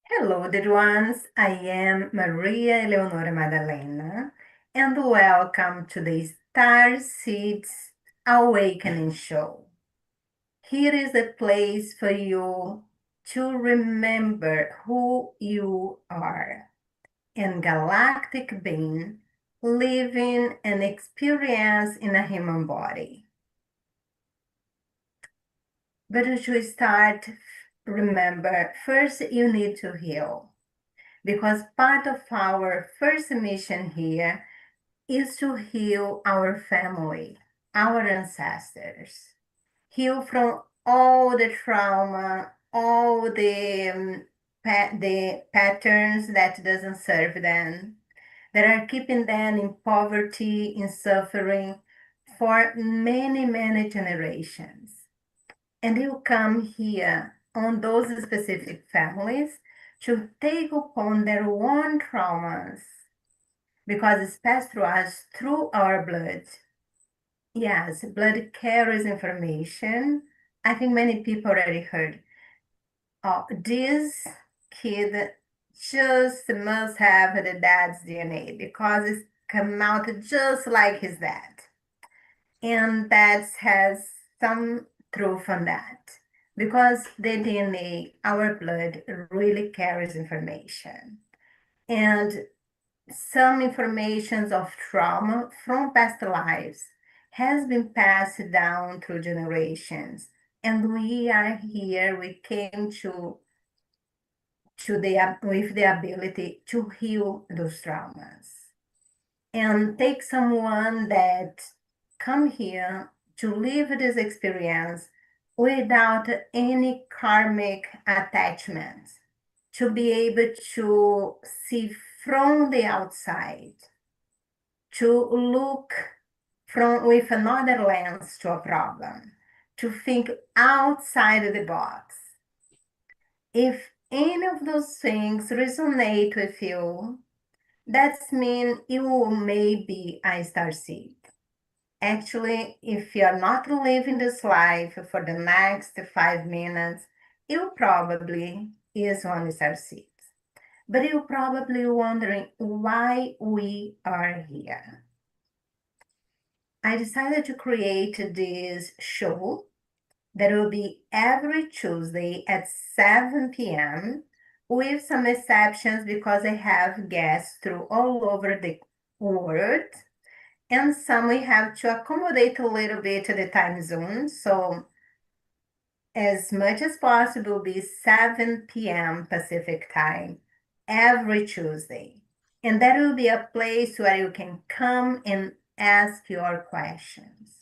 Hello, dear ones. I am Maria Eleonora Magdalena, and welcome to the Starseed Awakening Show. Here is a place for you to remember who you are, and galactic being living an experience in a human body. But to start, remember, first you need to heal. Because part of our first mission here is to heal our family, our ancestors, heal from all the trauma, all the patterns that doesn't serve them, that are keeping them in poverty, in suffering for many, many generations. And you come here on those specific families to take upon their own traumas because it's passed through us through our blood. Yes, blood carries information. I think many people already heard. Oh, this kid just must have the dad's DNA because it's come out just like his dad. And that has some truth on that because the DNA, our blood, really carries information. And some information of trauma from past lives has been passed down through generations. And we are here, we came to the with the ability to heal those traumas and take someone that come here to live this experience without any karmic attachment, to be able to see from the outside, to look from with another lens to a problem, to think outside of the box. If any of those things resonate with you, that means you may be a star seed. Actually, if you're not living this life for the next 5 minutes, you probably is one star seed. But you're probably wondering why we are here. I decided to create this show that will be every Tuesday at 7 p.m. with some exceptions because I have guests through all over the world. And some we have to accommodate a little bit the time zone. So as much as possible, be 7 p.m. Pacific time every Tuesday. And that will be a place where you can come and ask your questions.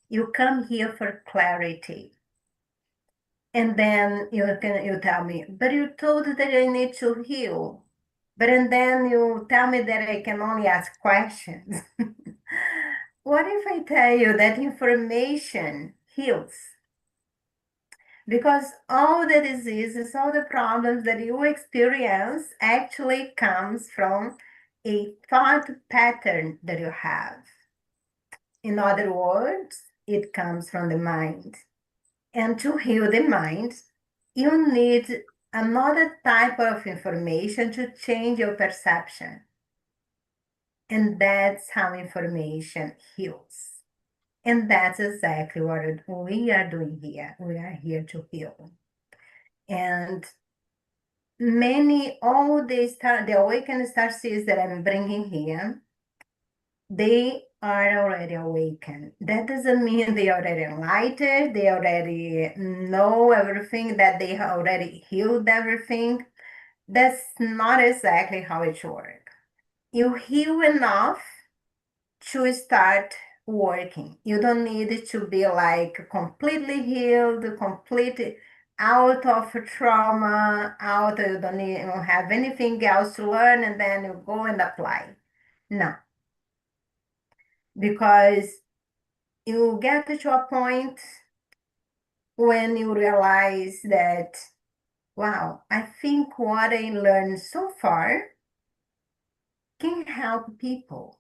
You come here for clarity. And then you tell me, but you told that I need to heal. But and then you tell me that I can only ask questions. What if I tell you that information heals? Because all the diseases, all the problems that you experience actually comes from a thought pattern that you have. In other words, it comes from the mind. And to heal the mind, you need another type of information to change your perception. And that's how information heals. And that's exactly what we are doing here. We are here to heal. And all the awakened star seeds that I'm bringing here, they are already awakened. That doesn't mean they already enlightened, they already know everything, that they already healed everything. That's not exactly how it works. You heal enough to start working. You don't need to be like completely healed, completely out of trauma, you don't have anything else to learn, and then you go and apply. No, because you get to a point when you realize that, wow, I think what I learned so far can help people.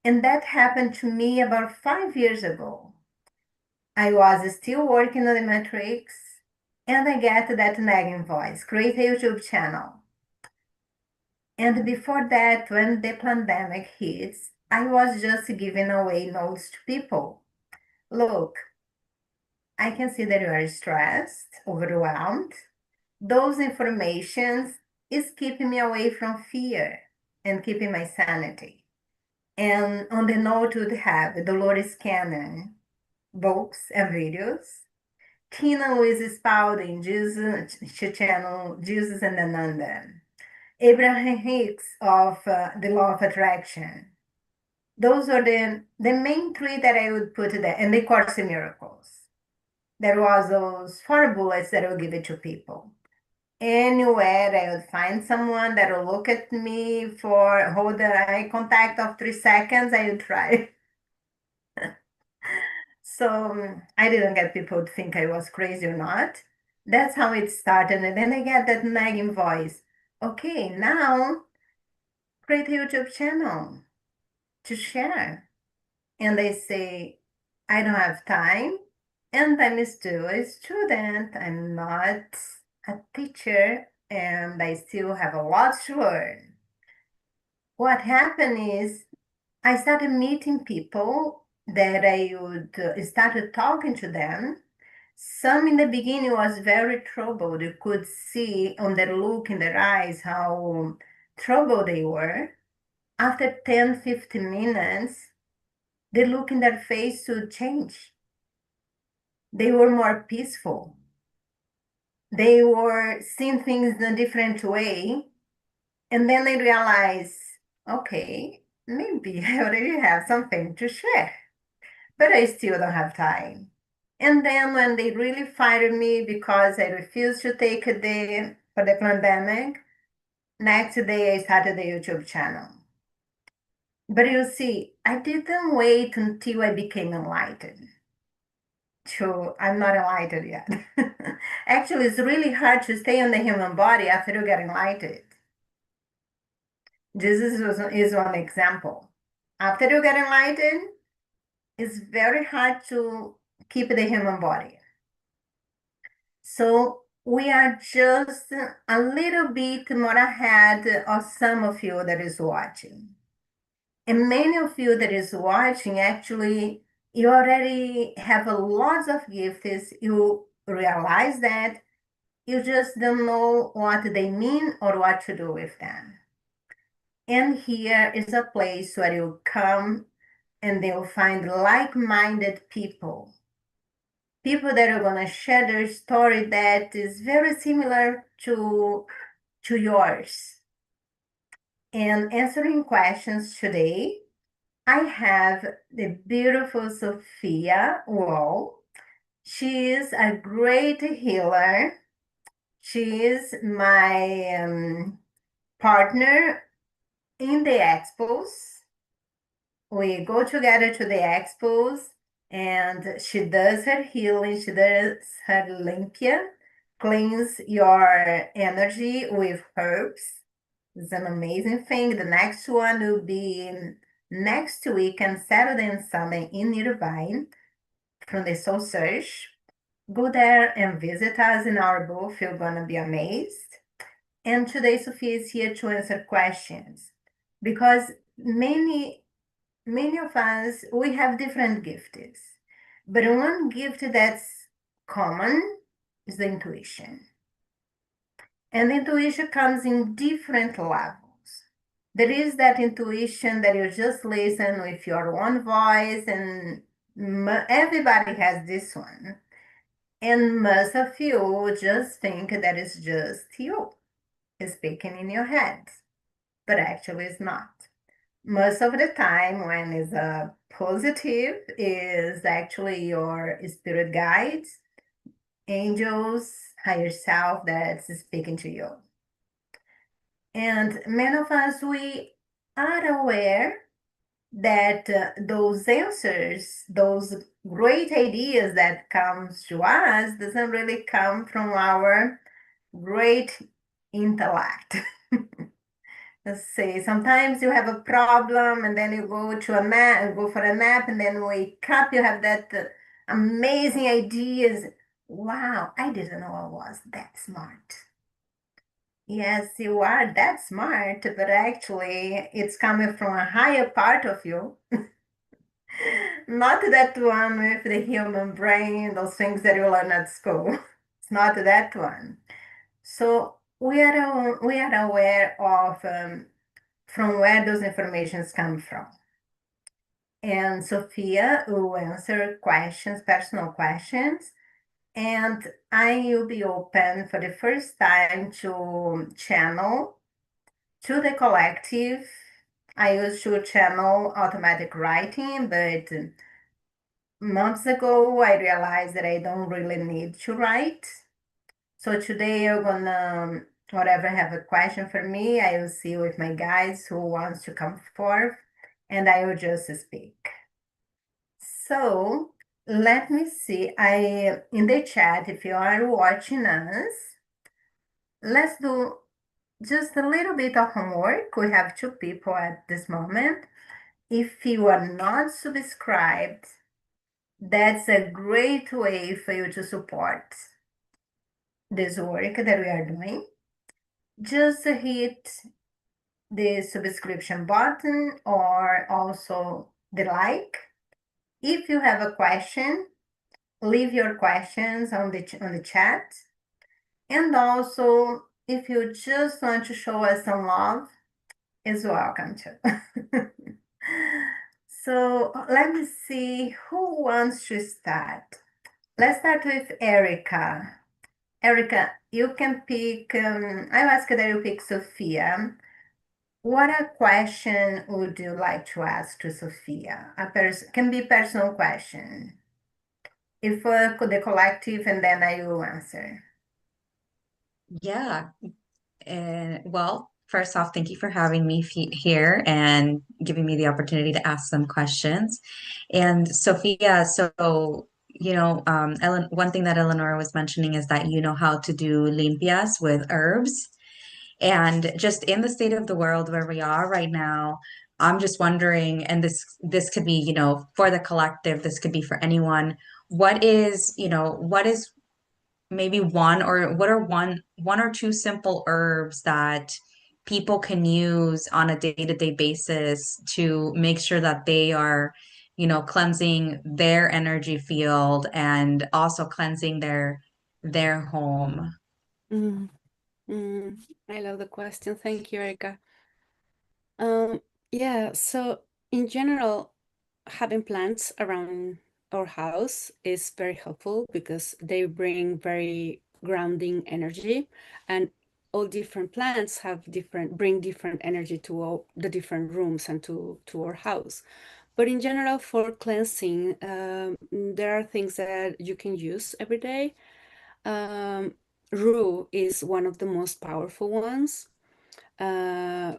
And that happened to me about 5 years ago. I was still working on the matrix, and I get that nagging voice, create a YouTube channel. And before that, when the pandemic hits, I was just giving away notes to people. Look, I can see that you are stressed, overwhelmed. Those informations is keeping me away from fear and keeping my sanity. And on the note would have Dolores Cannon books and videos. Tina was spouting Jesus, she channel Jesus and Ananda. Abraham Hicks of The Law of Attraction. Those are the main three that I would put there. And the Course in Miracles. There was those 4 bullets that I would give it to people. Anywhere I would find someone that will look at me for hold the eye contact of 3 seconds, I would try. So I didn't get people to think I was crazy or not. That's how it started. And then I get that nagging voice. Okay, now create a YouTube channel to share. And they say, I don't have time. And I'm still a student. I'm not a teacher. And I still have a lot to learn. What happened is I started meeting people that I would started talking to them. Some in the beginning was very troubled. You could see on their look in their eyes how troubled they were. After 10, 15 minutes, the look in their face would change. They were more peaceful. They were seeing things in a different way. And then they realized, okay, maybe I already have something to share, but I still don't have time. And then when they really fired me because I refused to take for the pandemic, next day I started the YouTube channel. But you see, I didn't wait until I became enlightened. So I'm not enlightened yet. Actually, it's really hard to stay in the human body after you get enlightened. Is one example. After you get enlightened, it's very hard to keep the human body. So we are just a little bit more ahead of some of you that is watching. And many of you that is watching, actually, you already have a lot of gifts. You realize that you just don't know what they mean or what to do with them. And here is a place where you come and they'll find like-minded people. People that are going to share their story that is very similar to yours. And answering questions today, I have the beautiful Sophia Wall. She is a great healer. She is my partner in the expos. We go together to the expos and she does her healing, she does her limpia, cleans your energy with herbs. It's an amazing thing. The next one will be next week on Saturday and Sunday in Irvine from the Soul Search. Go there and visit us in our booth. You're going to be amazed. And today, Sophia is here to answer questions because many of us, we have different gifts. But one gift that's common is the intuition. And intuition comes in different levels. There is that intuition that you just listen with your own voice, and everybody has this one. And most of you just think that it's just you speaking in your head, but actually it's not. Most of the time, when it's a positive, is actually your spirit guides, angels, higher self that's speaking to you. And many of us, we are aware that those answers, those great ideas that comes to us doesn't really come from our great intellect. Let's say sometimes you have a problem and then you go to a nap, go for a nap, and then wake up, you have that amazing ideas. Wow, I didn't know I was that smart. Yes, you are that smart, but actually it's coming from a higher part of you. Not that one with the human brain, those things that you learn at school. It's not that one. So we are aware of from where those informations come from. And Sophia will answer questions, personal questions, and I will be open for the first time to channel to the collective. I used to channel automatic writing, but months ago I realized that I don't really need to write. So today I'm gonna, whatever have a question for me, I will see with my guys who wants to come forth, and I will just speak. So let me see. I in the chat, if you are watching us, let's do just a little bit of homework. We have two people at this moment. If you are not subscribed, that's a great way for you to support this work that we are doing. Just hit the subscription button or also the like. If you have a question, leave your questions on the chat. And also, if you just want to show us some love, is welcome to. So let me see who wants to start. Let's start with Ericka. Ericka, you can pick, I'll ask that you pick Sophia. What a question would you like to ask to Sophia? Can be personal question. If the collective, and then I will answer. Yeah. And well, first off, thank you for having me here and giving me the opportunity to ask some questions. And Sophia, so, one thing that Eleonora was mentioning is that you know how to do limpias with herbs. And just in the state of the world where we are right now, I'm just wondering, and this could be, for the collective, this could be for anyone. What is maybe what are one or two simple herbs that people can use on a day-to-day basis to make sure that they are, cleansing their energy field and also cleansing their home. Mm, I love the question. Thank you, Erika. Um, yeah, so in general, having plants around our house is very helpful because they bring very grounding energy, and all different plants have bring different energy to all the different rooms and to our house. But in general, for cleansing, there are things that you can use every day. Um, Rue is one of the most powerful ones. Uh,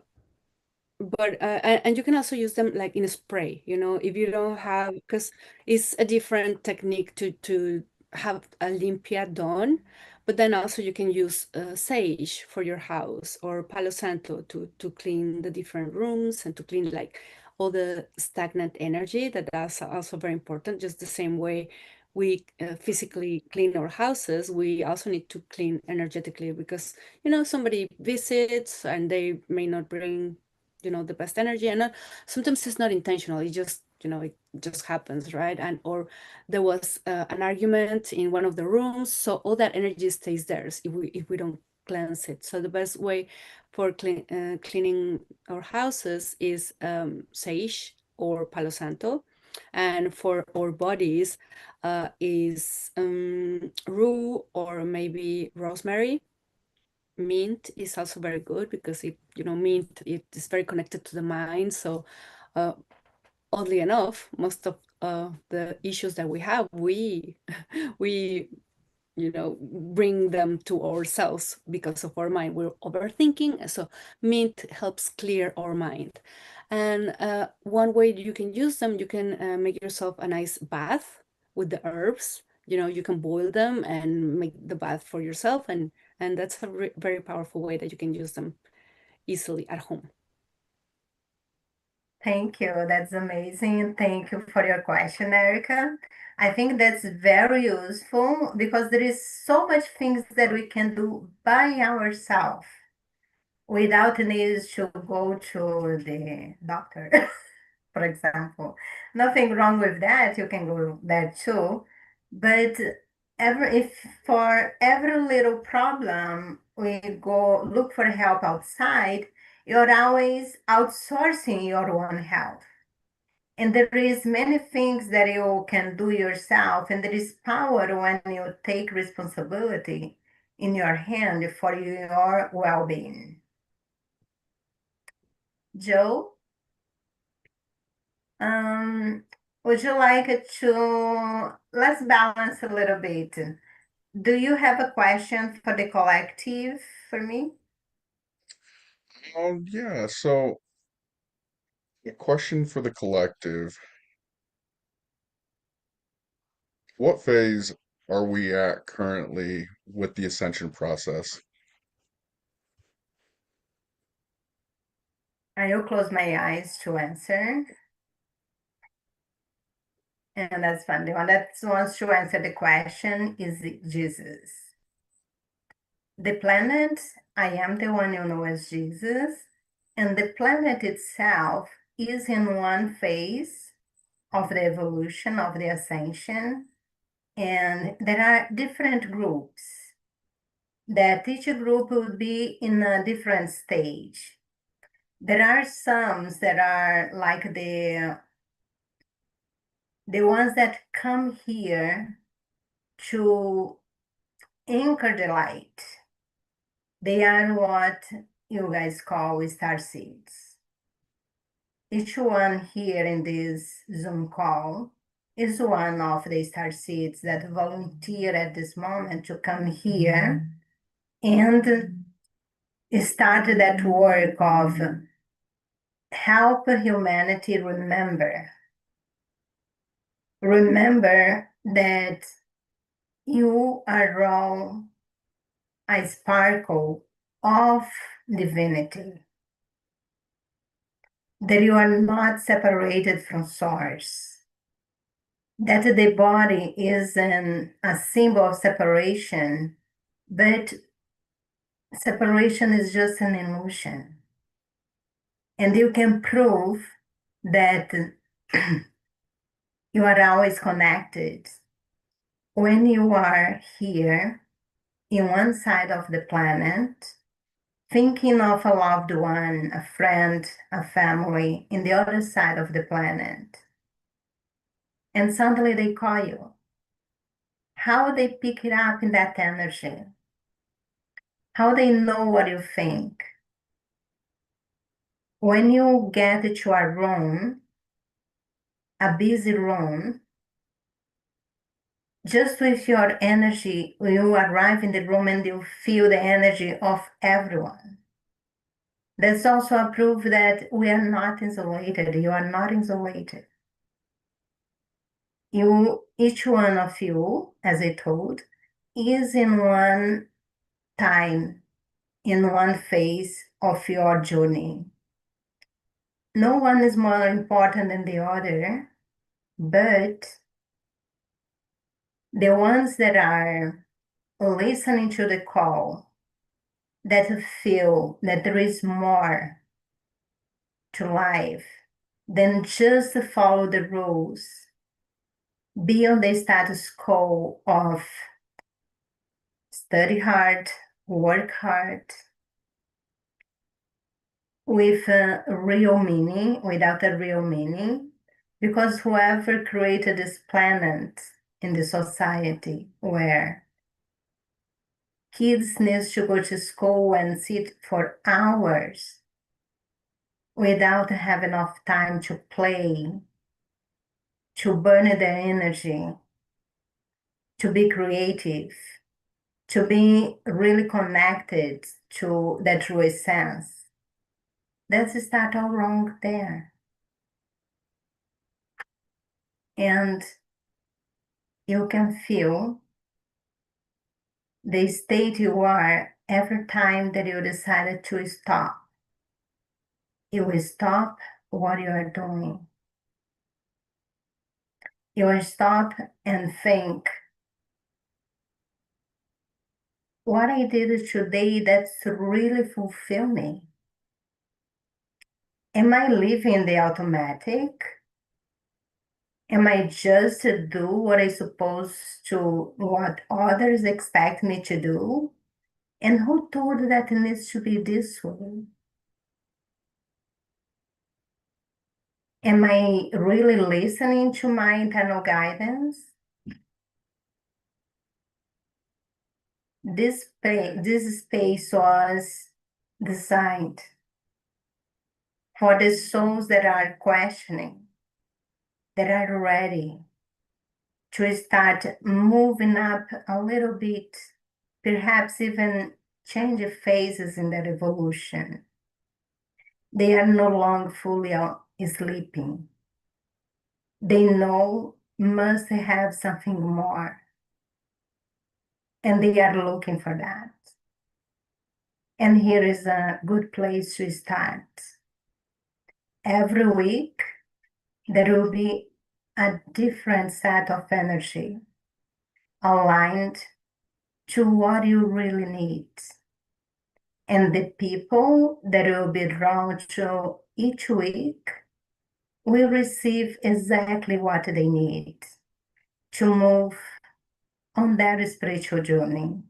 but and you can also use them like in a spray, if you don't have, because it's a different technique to have a limpia done. But then also you can use sage for your house or palo santo to clean the different rooms and to clean like all the stagnant energy. That's also very important. Just the same way we physically clean our houses, we also need to clean energetically, because somebody visits and they may not bring the best energy, and sometimes it's not intentional. It just it just happens, right? And or there was an argument in one of the rooms, so all that energy stays there if we don't cleanse it. So the best way for cleaning our houses is sage or palo santo, and for our bodies is rue or maybe rosemary. Mint is also very good because mint, it is very connected to the mind. So uh, oddly enough, most of the issues that we have, we we bring them to ourselves because of our mind. We're overthinking, so mint helps clear our mind. And one way you can use them, you can make yourself a nice bath with the herbs. You can boil them and make the bath for yourself, and that's a very powerful way that you can use them easily at home. Thank you. That's amazing. Thank you for your question, Erica. I think that's very useful because there is so much things that we can do by ourselves. without need to go to the doctor, for example. Nothing wrong with that. You can go there too. But if for every little problem we go look for help outside, you're always outsourcing your own health. And there is many things that you can do yourself, and there is power when you take responsibility in your hand for your well-being. Joe, would you like to, let's balance a little bit. Do you have a question for the collective for me? Yeah, so a question for the collective. What phase are we at currently with the ascension process? I will close my eyes to answer. And that's fun. The one that wants to answer the question is Jesus. The planet, I am the one you know as Jesus, and the planet itself is in one phase of the evolution of the ascension, and there are different groups that each group will be in a different stage. There are some that are like the ones that come here to anchor the light. They are what you guys call starseeds. Each one here in this Zoom call is one of the starseeds that volunteer at this moment to come here and start that work of help humanity remember. Remember that you are all a sparkle of divinity, that you are not separated from source, that the body is a symbol of separation, but separation is just an illusion. And you can prove that you are always connected when you are here in one side of the planet, thinking of a loved one, a friend, a family in the other side of the planet. And suddenly they call you. How they pick it up in that energy? How they know what you think? When you get to a room, a busy room, just with your energy, you arrive in the room and you feel the energy of everyone. That's also a proof that we are not isolated. You are not isolated. Each one of you, as I told, is in one time, in one phase of your journey. No one is more important than the other, but the ones that are listening to the call, that feel that there is more to life than just follow the rules, be on the status quo of study hard, work hard, with a real meaning, without a real meaning, because whoever created this planet in the society where kids need to go to school and sit for hours without having enough time to play, to burn their energy, to be creative, to be really connected to the true essence. Let's start all wrong there. And you can feel the state you are every time that you decided to stop. You will stop what you are doing. You will stop and think, what I did today that's really fulfill me? Am I living the automatic? Am I just to do what I supposed to, what others expect me to do? And who told that it needs to be this way? Am I really listening to my internal guidance? This space was designed for the souls that are questioning, that are ready to start moving up a little bit, perhaps even change phases in their evolution. They are no longer fully sleeping. They know must have something more, and they are looking for that. And here is a good place to start. Every week, there will be a different set of energy aligned to what you really need. And the people that will be drawn to each week will receive exactly what they need to move on their spiritual journey,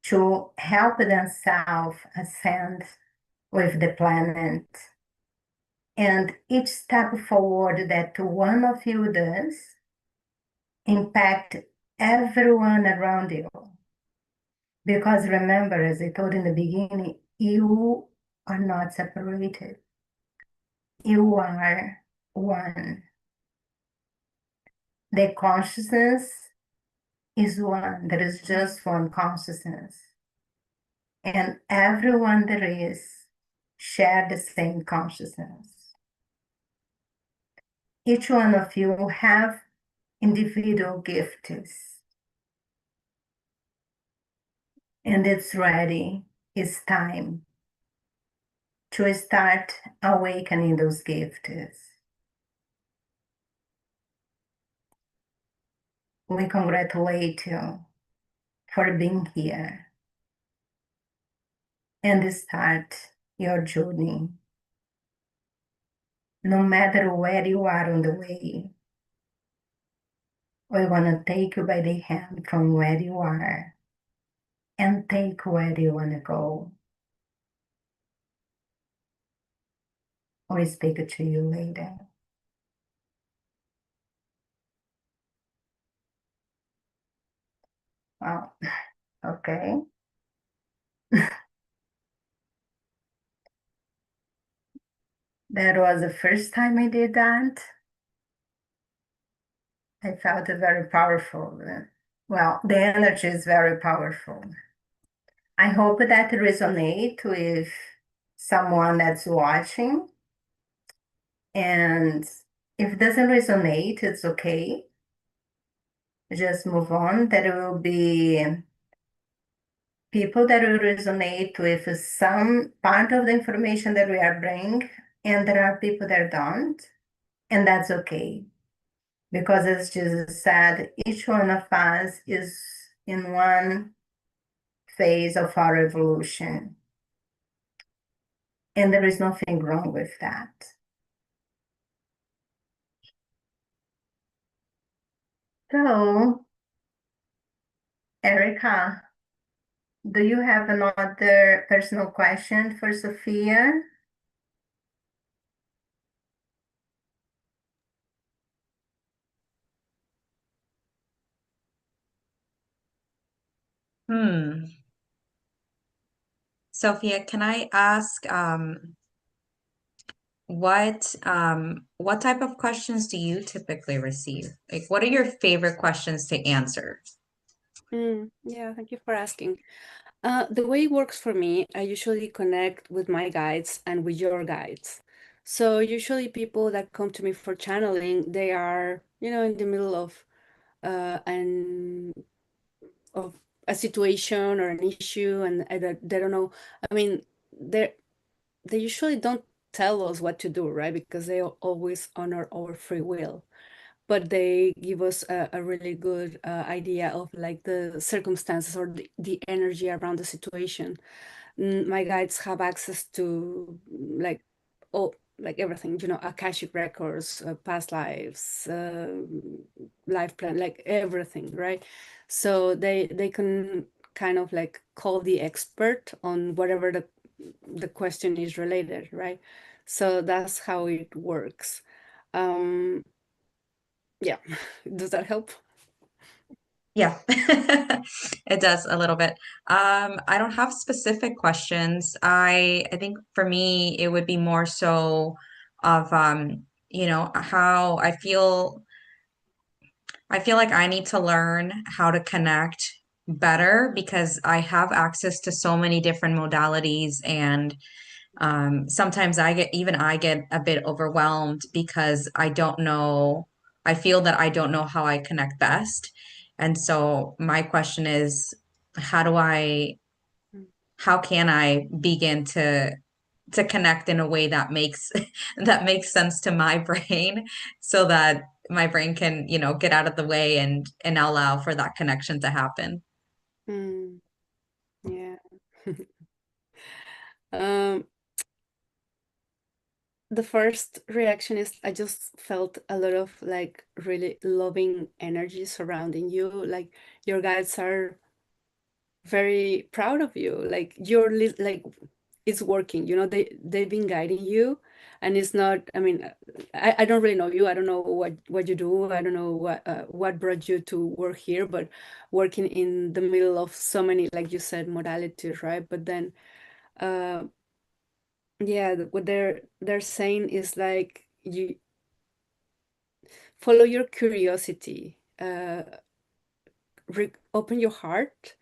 to help themselves ascend with the planet. And each step forward that one of you does impact everyone around you. Because remember, as I told in the beginning, you are not separated. You are one. The consciousness is one. There is just one consciousness. And everyone there is share the same consciousness. Each one of you have individual gifts. And it's ready. It's time to start awakening those gifts. We congratulate you for being here and start your journey. No matter where you are on the way, we want to take you by the hand from where you are and take where you want to go. Or speak to you later. Oh, okay. That was the first time I did that. I felt it very powerful. Well, the energy is very powerful. I hope that resonates with someone that's watching. And if it doesn't resonate, it's okay. Just move on. There will be people that will resonate with some part of the information that we are bringing, and there are people that don't, and that's okay. Because as Jesus said, each one of us is in one phase of our evolution. And there is nothing wrong with that. So, Ericka, do you have another personal question for Sophia? Sophia, can I ask what type of questions do you typically receive? Like, what are your favorite questions to answer? Yeah, thank you for asking. The way it works for me, I usually connect with my guides and with your guides. So usually people that come to me for channeling, they are, in the middle of an of a situation or an issue, and they don't know. I mean, they usually don't tell us what to do, right? Because they always honor our free will. but they give us a really good idea of like the circumstances or the energy around the situation. My guides have access to like like everything, Akashic records, past lives, life plan, like everything, right? So they can kind of like call the expert on whatever the question is related, right? So that's how it works. Yeah, does that help? Yeah, it does a little bit. I don't have specific questions. I think for me, it would be more so of how I feel like I need to learn how to connect better because I have access to so many different modalities and sometimes I get a bit overwhelmed because I feel that I don't know how I connect best. And so my question is, how do I, Mm. how can I begin to connect in a way that makes that makes sense to my brain so that my brain can, get out of the way and allow for that connection to happen? Mm, yeah. Um, the first reaction is I just felt a lot of like really loving energy surrounding you. Like your guides are very proud of you. Like like it's working. They've been guiding you, and it's not. I mean, I don't really know you. I don't know what you do. I don't know what brought you to work here, but working in the middle of so many, like you said, modalities, right? But then, uh, yeah, what they're saying is like you follow your curiosity, open your heart.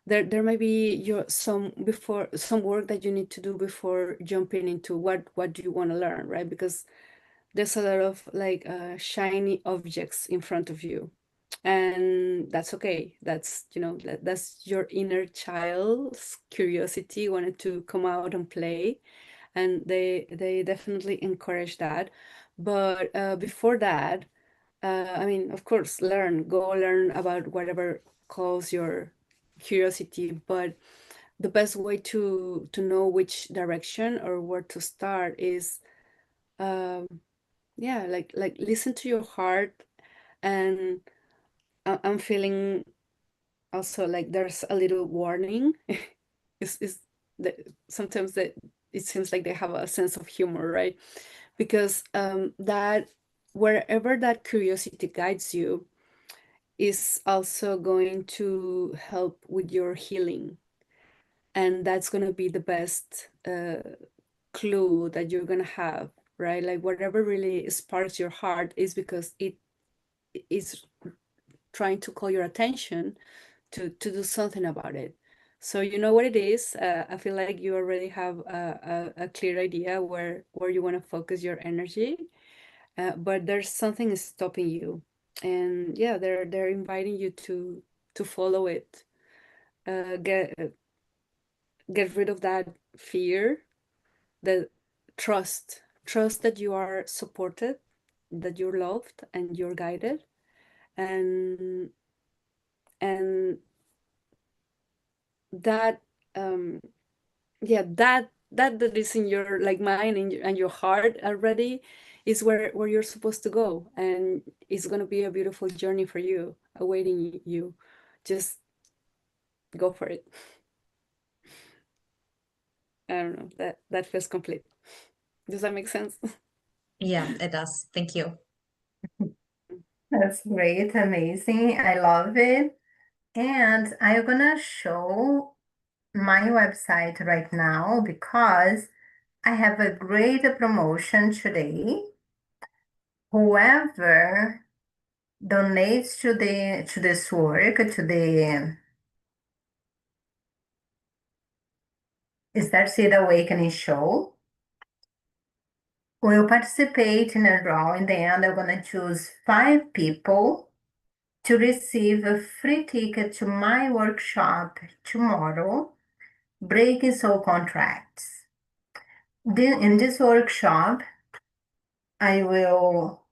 There might be some work that you need to do before jumping into what do you want to learn, right? Because there's a lot of like shiny objects in front of you, and that's okay. That's your inner child's curiosity wanted to come out and play, and they definitely encourage that. But before that, I mean, of course, go learn about whatever calls your curiosity. But the best way to know which direction or where to start is, um, yeah, like listen to your heart. And I'm feeling also like there's a little warning. Is that sometimes that it seems like they have a sense of humor, right? Because that wherever that curiosity guides you is also going to help with your healing. And that's going to be the best clue that you're going to have, right? Like whatever really sparks your heart is because it is trying to call your attention to do something about it. So you know what it is. I feel like you already have a clear idea where you want to focus your energy, but there's something stopping you, and yeah, they're inviting you to follow it. Get rid of that fear, the trust that you are supported, that you're loved and you're guided, and and that yeah, that is in your like mind and your heart already is where you're supposed to go, and it's going to be a beautiful journey for you awaiting you. Just go for it. I don't know, that feels complete. Does that make sense? Yeah, it does. Thank you. That's great, amazing. I love it. And I'm gonna show my website right now because I have a great promotion today. Whoever donates to this work, to the Starseed Awakening Show, will participate in a draw. In the end, I'm gonna choose 5 people to receive a free ticket to my workshop tomorrow, Breaking Soul Contracts. In this workshop, I will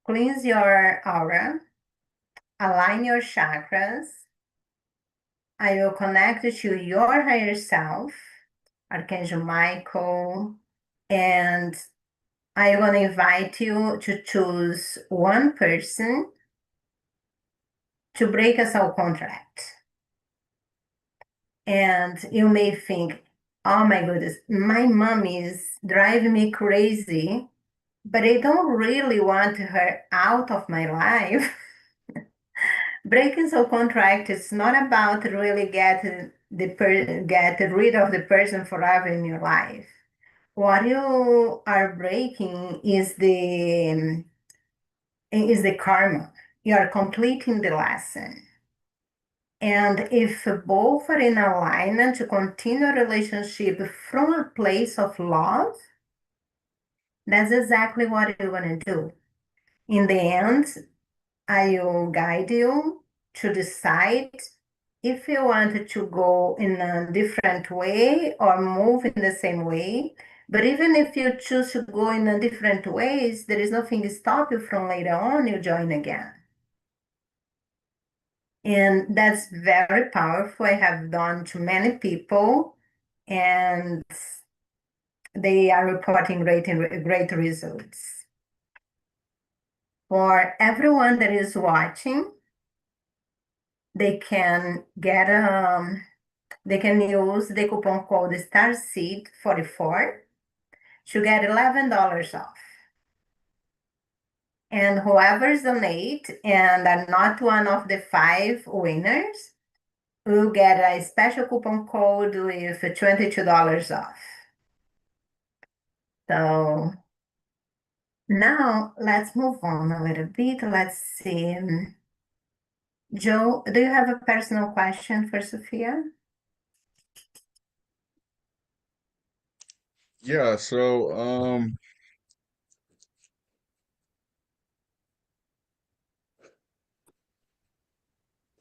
cleanse your aura, align your chakras. I will connect to your higher self, Archangel Michael, and I'm going to invite you to choose one person to break a soul contract. And you may think, oh my goodness, my mom is driving me crazy, but I don't really want her out of my life. Breaking soul contract is not about really get rid of the person forever in your life. What you are breaking is the karma. You are completing the lesson. And if both are in alignment to continue a relationship from a place of love, that's exactly what you're going to do. In the end, I will guide you to decide if you want to go in a different way or move in the same way. But even if you choose to go in a different ways, there is nothing to stop you from later on you join again. And that's very powerful. I have done to many people, and they are reporting great results. For everyone that is watching, they can use the coupon code STARSEED44 to get $11 off. And whoever's donate and are not one of the 5 winners will get a special coupon code with $22 off. So now let's move on a little bit. Let's see. Joe, do you have a personal question for Sophia? Yeah, so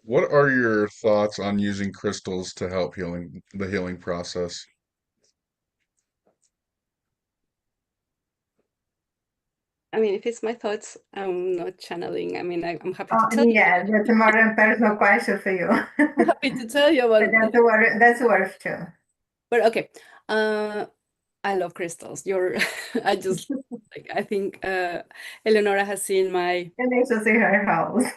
what are your thoughts on using crystals to help the healing process? I mean, if it's my thoughts, I'm not channeling. I mean, I'm happy to tell you. Yeah, that's more than a personal question for you. I'm happy to tell you But about. that's worth too. But okay, I love crystals. I just like. I think Eleonora has seen my. And need to see her house.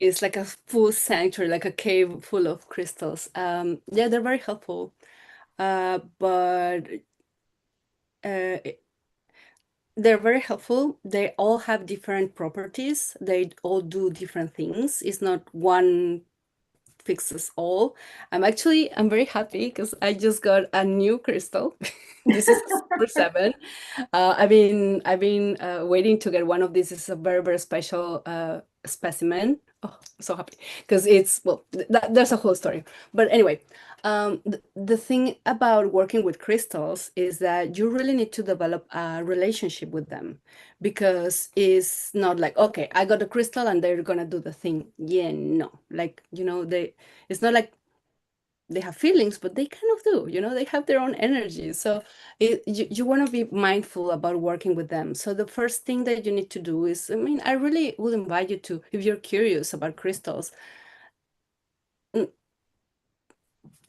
It's like a full sanctuary, like a cave full of crystals. Yeah, they're very helpful. But they're very helpful. They all have different properties. They all do different things. It's not one fixes all. I'm very happy because I just got a new crystal. This is a Super 7. I've been waiting to get one of these. It's a very, very special specimen. Oh, I'm so happy because there's a whole story. But anyway, the thing about working with crystals is that you really need to develop a relationship with them, because it's not like, okay, I got a crystal and they're gonna do the thing. Yeah, no, like, it's not like they have feelings, but they kind of do, they have their own energy. So you want to be mindful about working with them. So the first thing that you need to do is, I mean, I really would invite you to, if you're curious about crystals,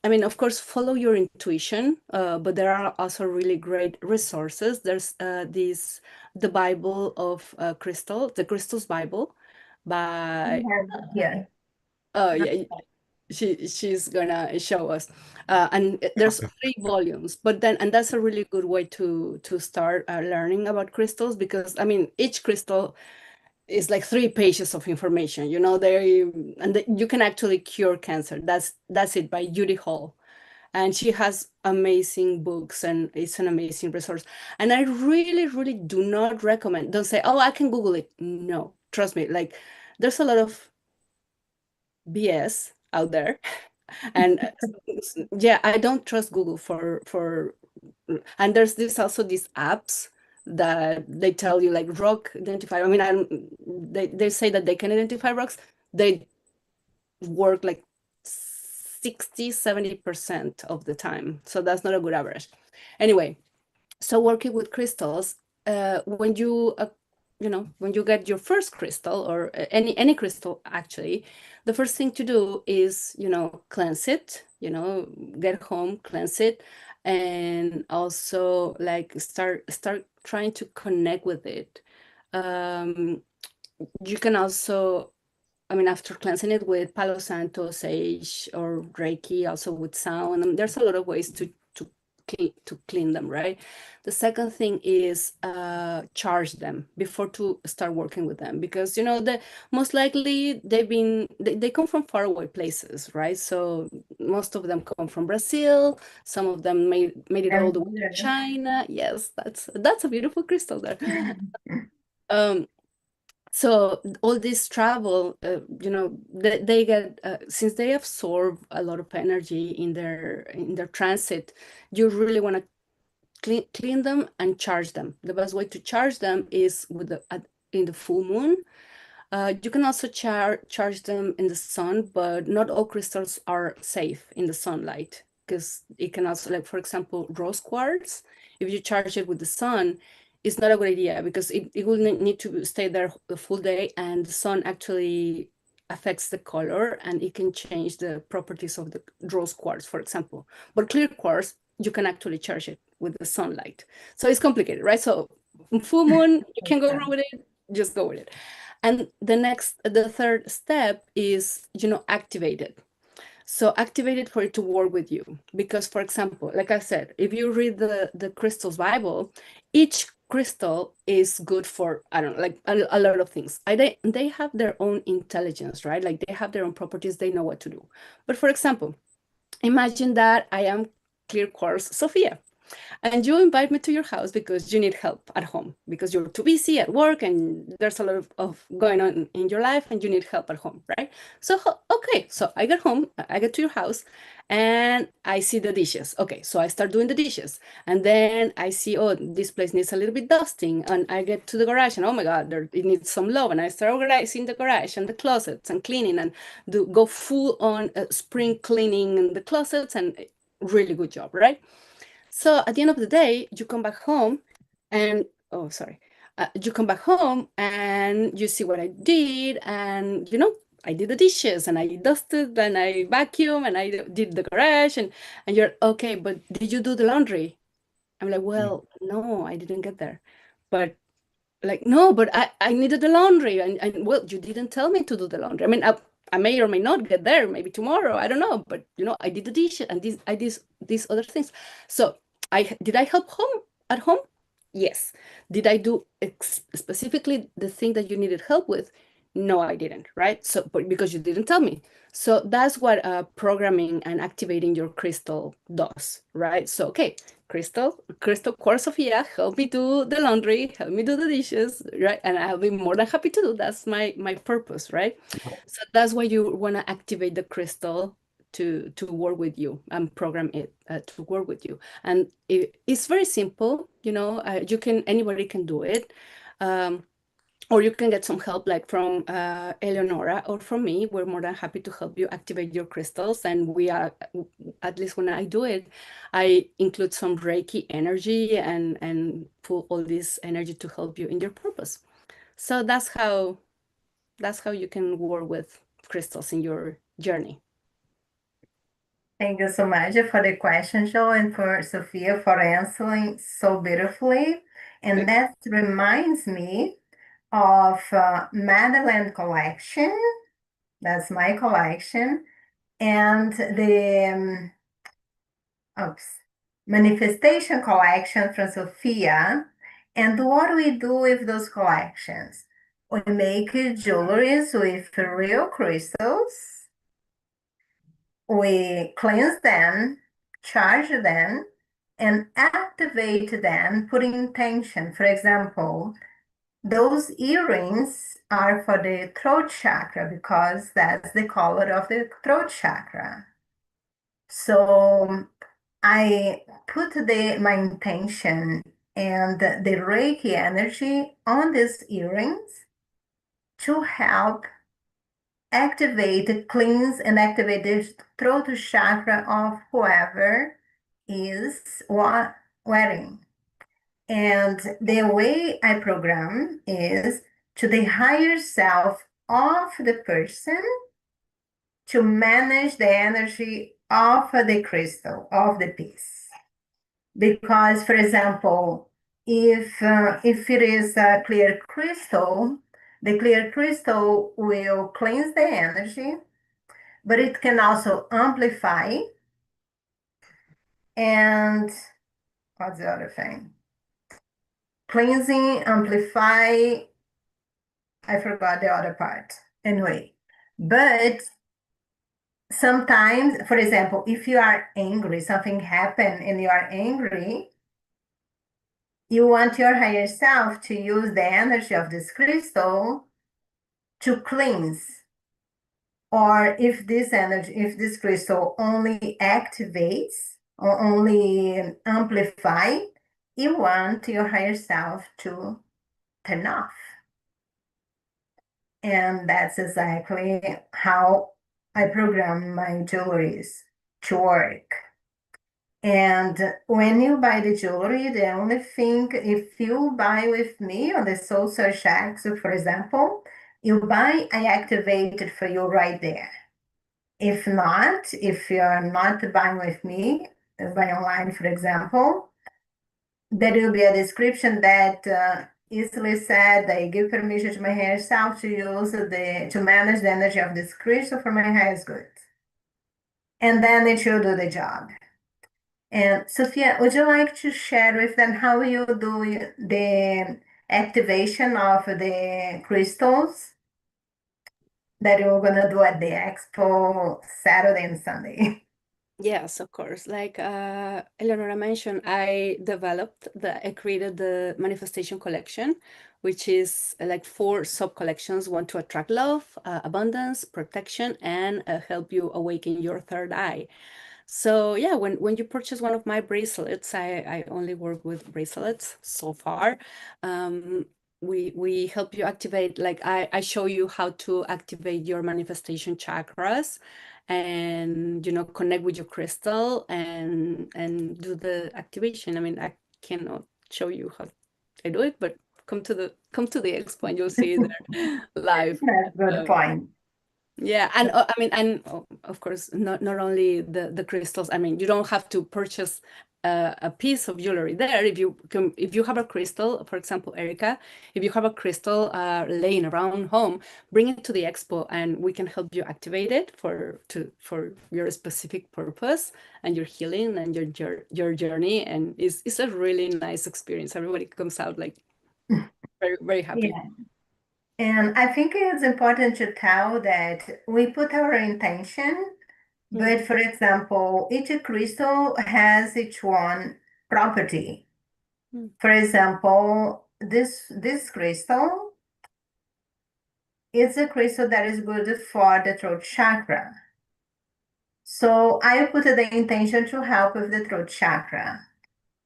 I mean, of course, follow your intuition, but there are also really great resources. There's the Bible of Crystal, the Crystals Bible by, Yeah. oh yeah, she's gonna show us. And there's 3 volumes, and that's a really good way to start learning about crystals, because I mean, each crystal is like 3 pages of information, you can actually cure cancer. That's it, by Judy Hall. And she has amazing books, and it's an amazing resource. And I really, really do not recommend, don't say, oh, I can Google it. No, trust me, like, there's a lot of BS out there. And yeah, I don't trust Google and there's also these apps that they tell you, like, rock identify. I mean, they say that they can identify rocks. They work like 60-70% of the time, so that's not a good average. Anyway, so working with crystals, when you when you get your first crystal, or any crystal actually, the first thing to do is, cleanse it, get home, cleanse it, and also like start trying to connect with it. You can also, after cleansing it with Palo Santo, sage, or Reiki, also with sound, there's a lot of ways to clean them, right? The second thing is charge them before to start working with them, because most likely they come from faraway places, right? So most of them come from Brazil. Some of them made it all the way to China. Yes, that's a beautiful crystal there. So all this travel, they get, since they absorb a lot of energy in their transit, you really want to clean them and charge them. The best way to charge them is in the full moon. You can also charge them in the sun, but not all crystals are safe in the sunlight, because it can also, like for example, rose quartz, if you charge it with the sun, it's not a good idea, because it will need to stay there the full day, and the sun actually affects the color, and it can change the properties of the rose quartz, for example. But clear quartz, you can actually charge it with the sunlight. So it's complicated, right? So full moon, you can go wrong with it, just go with it. And the third step is, activate it. So activate it for it to work with you. Because, for example, like I said, if you read the crystals Bible, each crystal is good for, I don't know, like a lot of things. They have their own intelligence, right? Like they have their own properties, they know what to do. But for example, imagine that I am clear quartz Sophia, and you invite me to your house because you need help at home, because you're too busy at work and there's a lot of going on in your life and you need help at home, right? So, okay, so I get home, I get to your house, and I see the dishes. Okay, so I start doing the dishes, and then I see, oh, this place needs a little bit dusting, and I get to the garage and, oh my God, it needs some love, and I start organizing the garage and the closets and cleaning, and go full on spring cleaning in the closets, and really good job, right? So at the end of the day, you come back home and, oh, sorry, you come back home and you see what I did, and I did the dishes and I dusted and I vacuumed and I did the garage, and you're okay, but did you do the laundry? I'm like, well, no, I didn't get there. But like, no, but I needed the laundry, and well, you didn't tell me to do the laundry. I mean, I may or may not get there, maybe tomorrow, I don't know, but I did the dishes and these other things. So did I help at home? Yes. Did I do specifically the thing that you needed help with? No, I didn't, right? So, but because you didn't tell me. So that's what programming and activating your crystal does, right? So, okay, crystal quartz Sophia, help me do the laundry, help me do the dishes, right? And I'll be more than happy to do. That's my purpose, right? So that's why you want to activate the crystal to work with you and program it to work with you. And it's very simple, anybody can do it. Or you can get some help, like from Eleonora or from me. We're more than happy to help you activate your crystals. And we are, at least when I do it, I include some Reiki energy and pull all this energy to help you in your purpose. So that's how you can work with crystals in your journey. Thank you so much for the question, Joe, and for Sophia for answering so beautifully. And that reminds me of Magdalena collection. That's my collection. And the manifestation collection from Sophia. And what we do with those collections? We make jewelries with real crystals. We cleanse them, charge them, and activate them, putting intention. For example, those earrings are for the throat chakra because that's the color of the throat chakra. So I put my intention and the Reiki energy on these earrings to help activate, cleanse, and activate the throat chakra of whoever is wearing. And the way I program is to the higher self of the person to manage the energy of the crystal, of the piece. Because, for example, if it is a clear crystal, the clear crystal will cleanse the energy, but it can also amplify. And what's the other thing? Cleansing, amplify. I forgot the other part. Anyway, but sometimes, for example, if you are angry, something happened and you are angry, you want your higher self to use the energy of this crystal to cleanse. Or if this energy, if this crystal only activates or only amplify, you want your higher self to turn off. And that's exactly how I program my jewelries to work. And when you buy the jewelry, the only thing, if you buy with me on the Soul Search X, for example, you buy, I activate it for you right there. If not, if you're not buying with me, buy online, for example, there will be a description that easily said I give permission to my higher self to use to manage the energy of this crystal for my highest good. And then it will do the job. And Sophia, would you like to share with them how you do the activation of the crystals that you're gonna do at the expo Saturday and Sunday? Yes, of course. Like Eleonora mentioned, I created the manifestation collection, which is like 4 sub-collections, one to attract love, abundance, protection, and help you awaken your third eye. So yeah, when you purchase one of my bracelets, I only work with bracelets so far. We help you activate, like I show you how to activate your manifestation chakras and connect with your crystal and do the activation. I mean, I cannot show you how I do it, but come to the expo and you'll see it there live. That's a good point. Yeah, and I mean, and of course, not only the crystals. I mean, you don't have to purchase a piece of jewelry there. If you have a crystal, for example, Ericka, if you have a crystal laying around home, bring it to the expo, and we can help you activate it for your specific purpose and your healing and your journey. And it's a really nice experience. Everybody comes out like very, very happy. Yeah. And I think it's important to tell that we put our intention, but for example, each crystal has its own property. For example, this crystal is a crystal that is good for the throat chakra. So I put the intention to help with the throat chakra.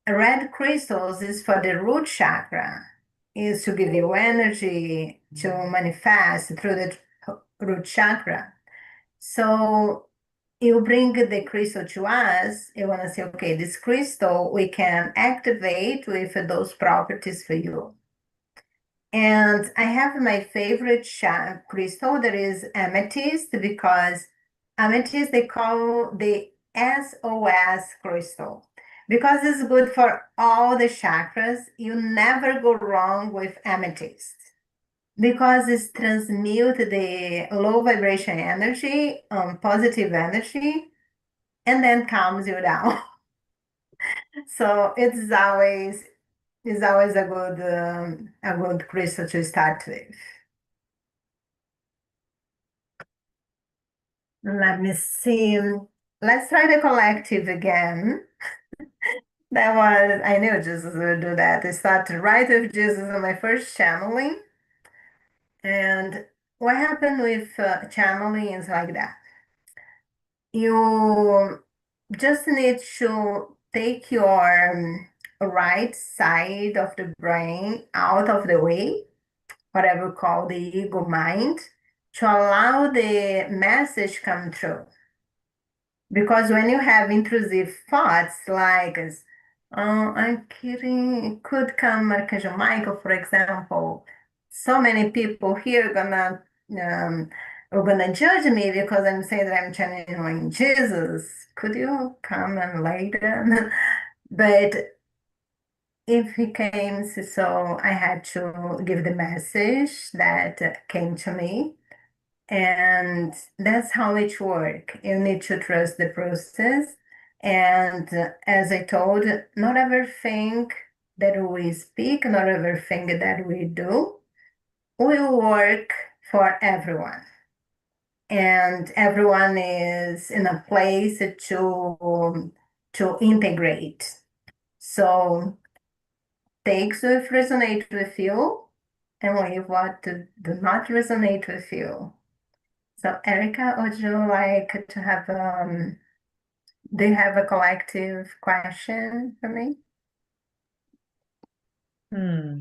Red crystals is for the root chakra, is to give you energy to manifest through the root chakra. So you bring the crystal to us, you want to say, okay, this crystal we can activate with those properties for you. And I have my favorite crystal that is amethyst, because amethyst they call the SOS crystal because it's good for all the chakras. You never go wrong with amethyst because it transmutes the low vibration energy, positive energy, and then calms you down. So it's always a good crystal to start with. Let me see. Let's try the collective again. I knew Jesus would do that. I started right with Jesus on my first channeling. And what happened with channeling is like that. You just need to take your right side of the brain out of the way, whatever we call the ego mind, to allow the message come through. Because when you have intrusive thoughts like, I'm kidding. It could come Archangel Michael, for example. So many people here um, are gonna judge me because I'm saying that I'm channeling Jesus. Could you come and later? But if he came, so I had to give the message that came to me. And that's how it works. You need to trust the process. And as I told, not everything that we speak, not everything that we do will work for everyone. And everyone is in a place to integrate. So takes what resonate with you and leave what do not resonate with you. So, Ericka, would you like to have, do you have a collective question for me? Hmm.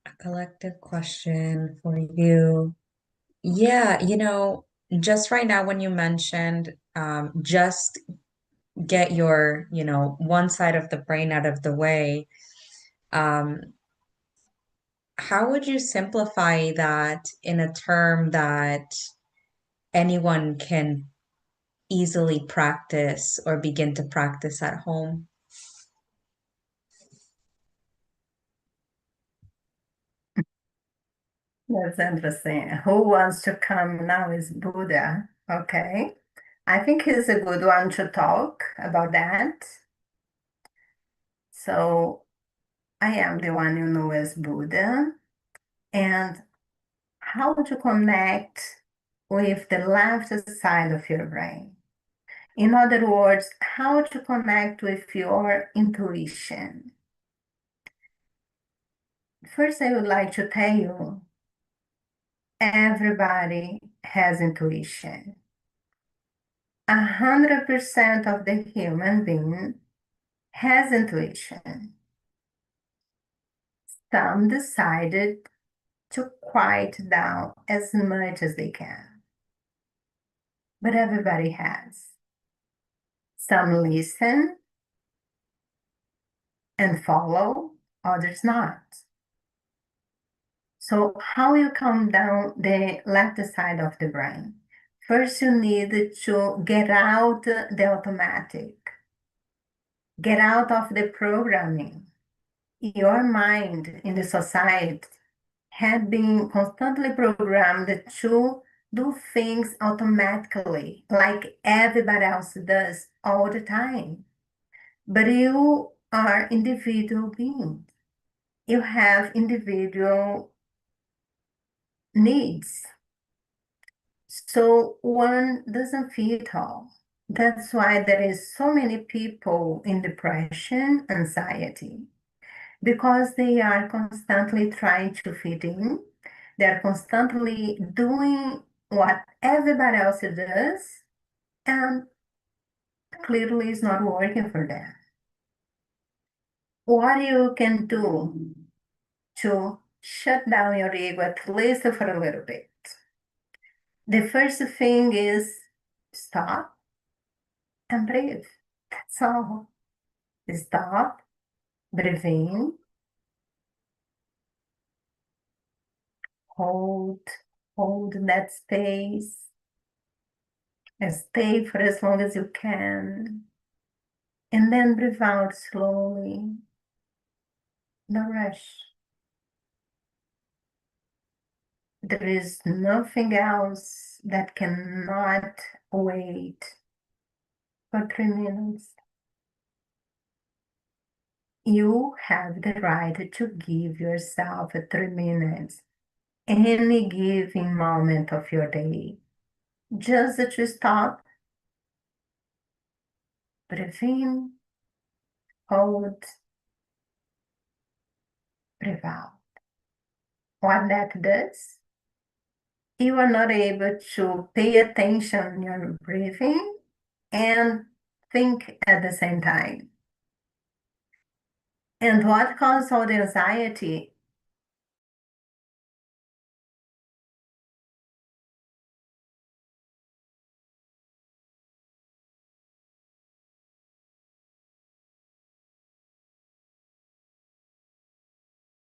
A collective question for you. Yeah, just right now when you mentioned just get your, one side of the brain out of the way, um, how would you simplify that in a term that anyone can easily practice or begin to practice at home? That's interesting. Who wants to come now is Buddha. Okay. I think he's a good one to talk about that. So, I am the one you know as Buddha. And how to connect with the left side of your brain? In other words, how to connect with your intuition. First, I would like to tell you everybody has intuition. 100% of the human being has intuition. Some decided to quiet down as much as they can, but everybody has. Some listen and follow, others not. So how you calm down the left side of the brain? First, you need to get out the automatic, get out of the programming. Your mind in the society had been constantly programmed to do things automatically, like everybody else does all the time. But you are individual beings. You have individual needs. So one doesn't fit all. That's why there is so many people in depression, anxiety, because they are constantly trying to fit in. They're constantly doing what everybody else does, and clearly it's not working for them. What you can do to shut down your ego, at least for a little bit. The first thing is stop and breathe. That's all. Stop, breathe in, hold, hold that space, and stay for as long as you can. And then breathe out slowly. No rush. There is nothing else that cannot wait for 3 minutes. You have the right to give yourself 3 minutes, any given moment of your day, just to stop, breathe in, hold, breathe out. What that does, you are not able to pay attention to your breathing and think at the same time. And what causes all the anxiety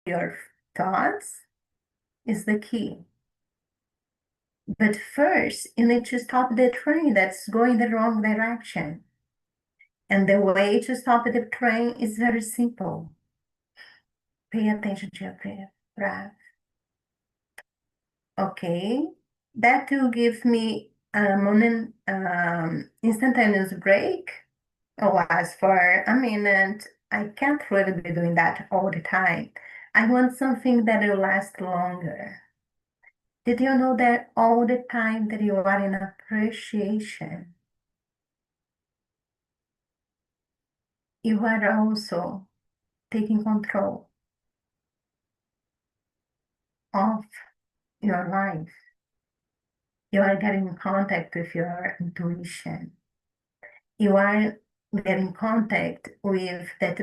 your thoughts is the key. But first, you need to stop the train that's going the wrong direction. And the way to stop the train is very simple. Pay attention to your breath. Okay, that will give me a moment, instantaneous break. Last for a minute. I can't really be doing that all the time. I want something that will last longer. Did you know that all the time that you are in appreciation, you are also taking control of your life. You are getting in contact with your intuition. You are getting in contact with that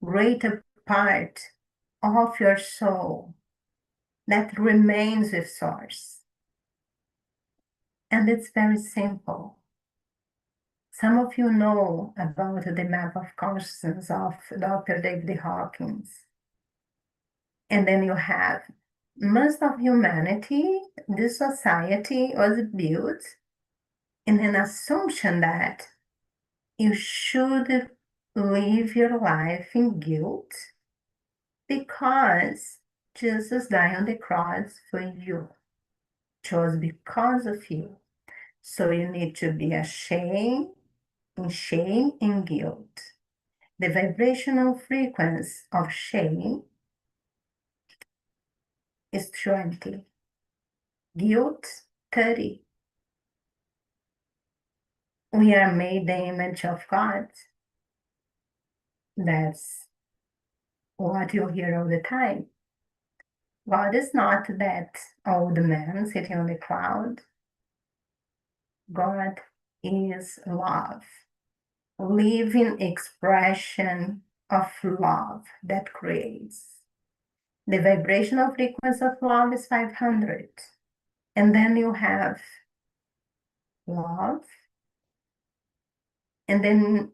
greater part of your soul that remains with Source. And it's very simple. Some of you know about the map of consciousness of Dr. David Hawkins. And then you have most of humanity, this society was built in an assumption that you should live your life in guilt because Jesus died on the cross for you. It was because of you. So you need to be ashamed, in shame and guilt. The vibrational frequency of shame is 20. Guilt, 30. We are made the image of God. That's what you hear all the time. God is not that old man sitting on the cloud. God is love, living expression of love that creates. The vibrational frequency of love is 500. And then you have love. And then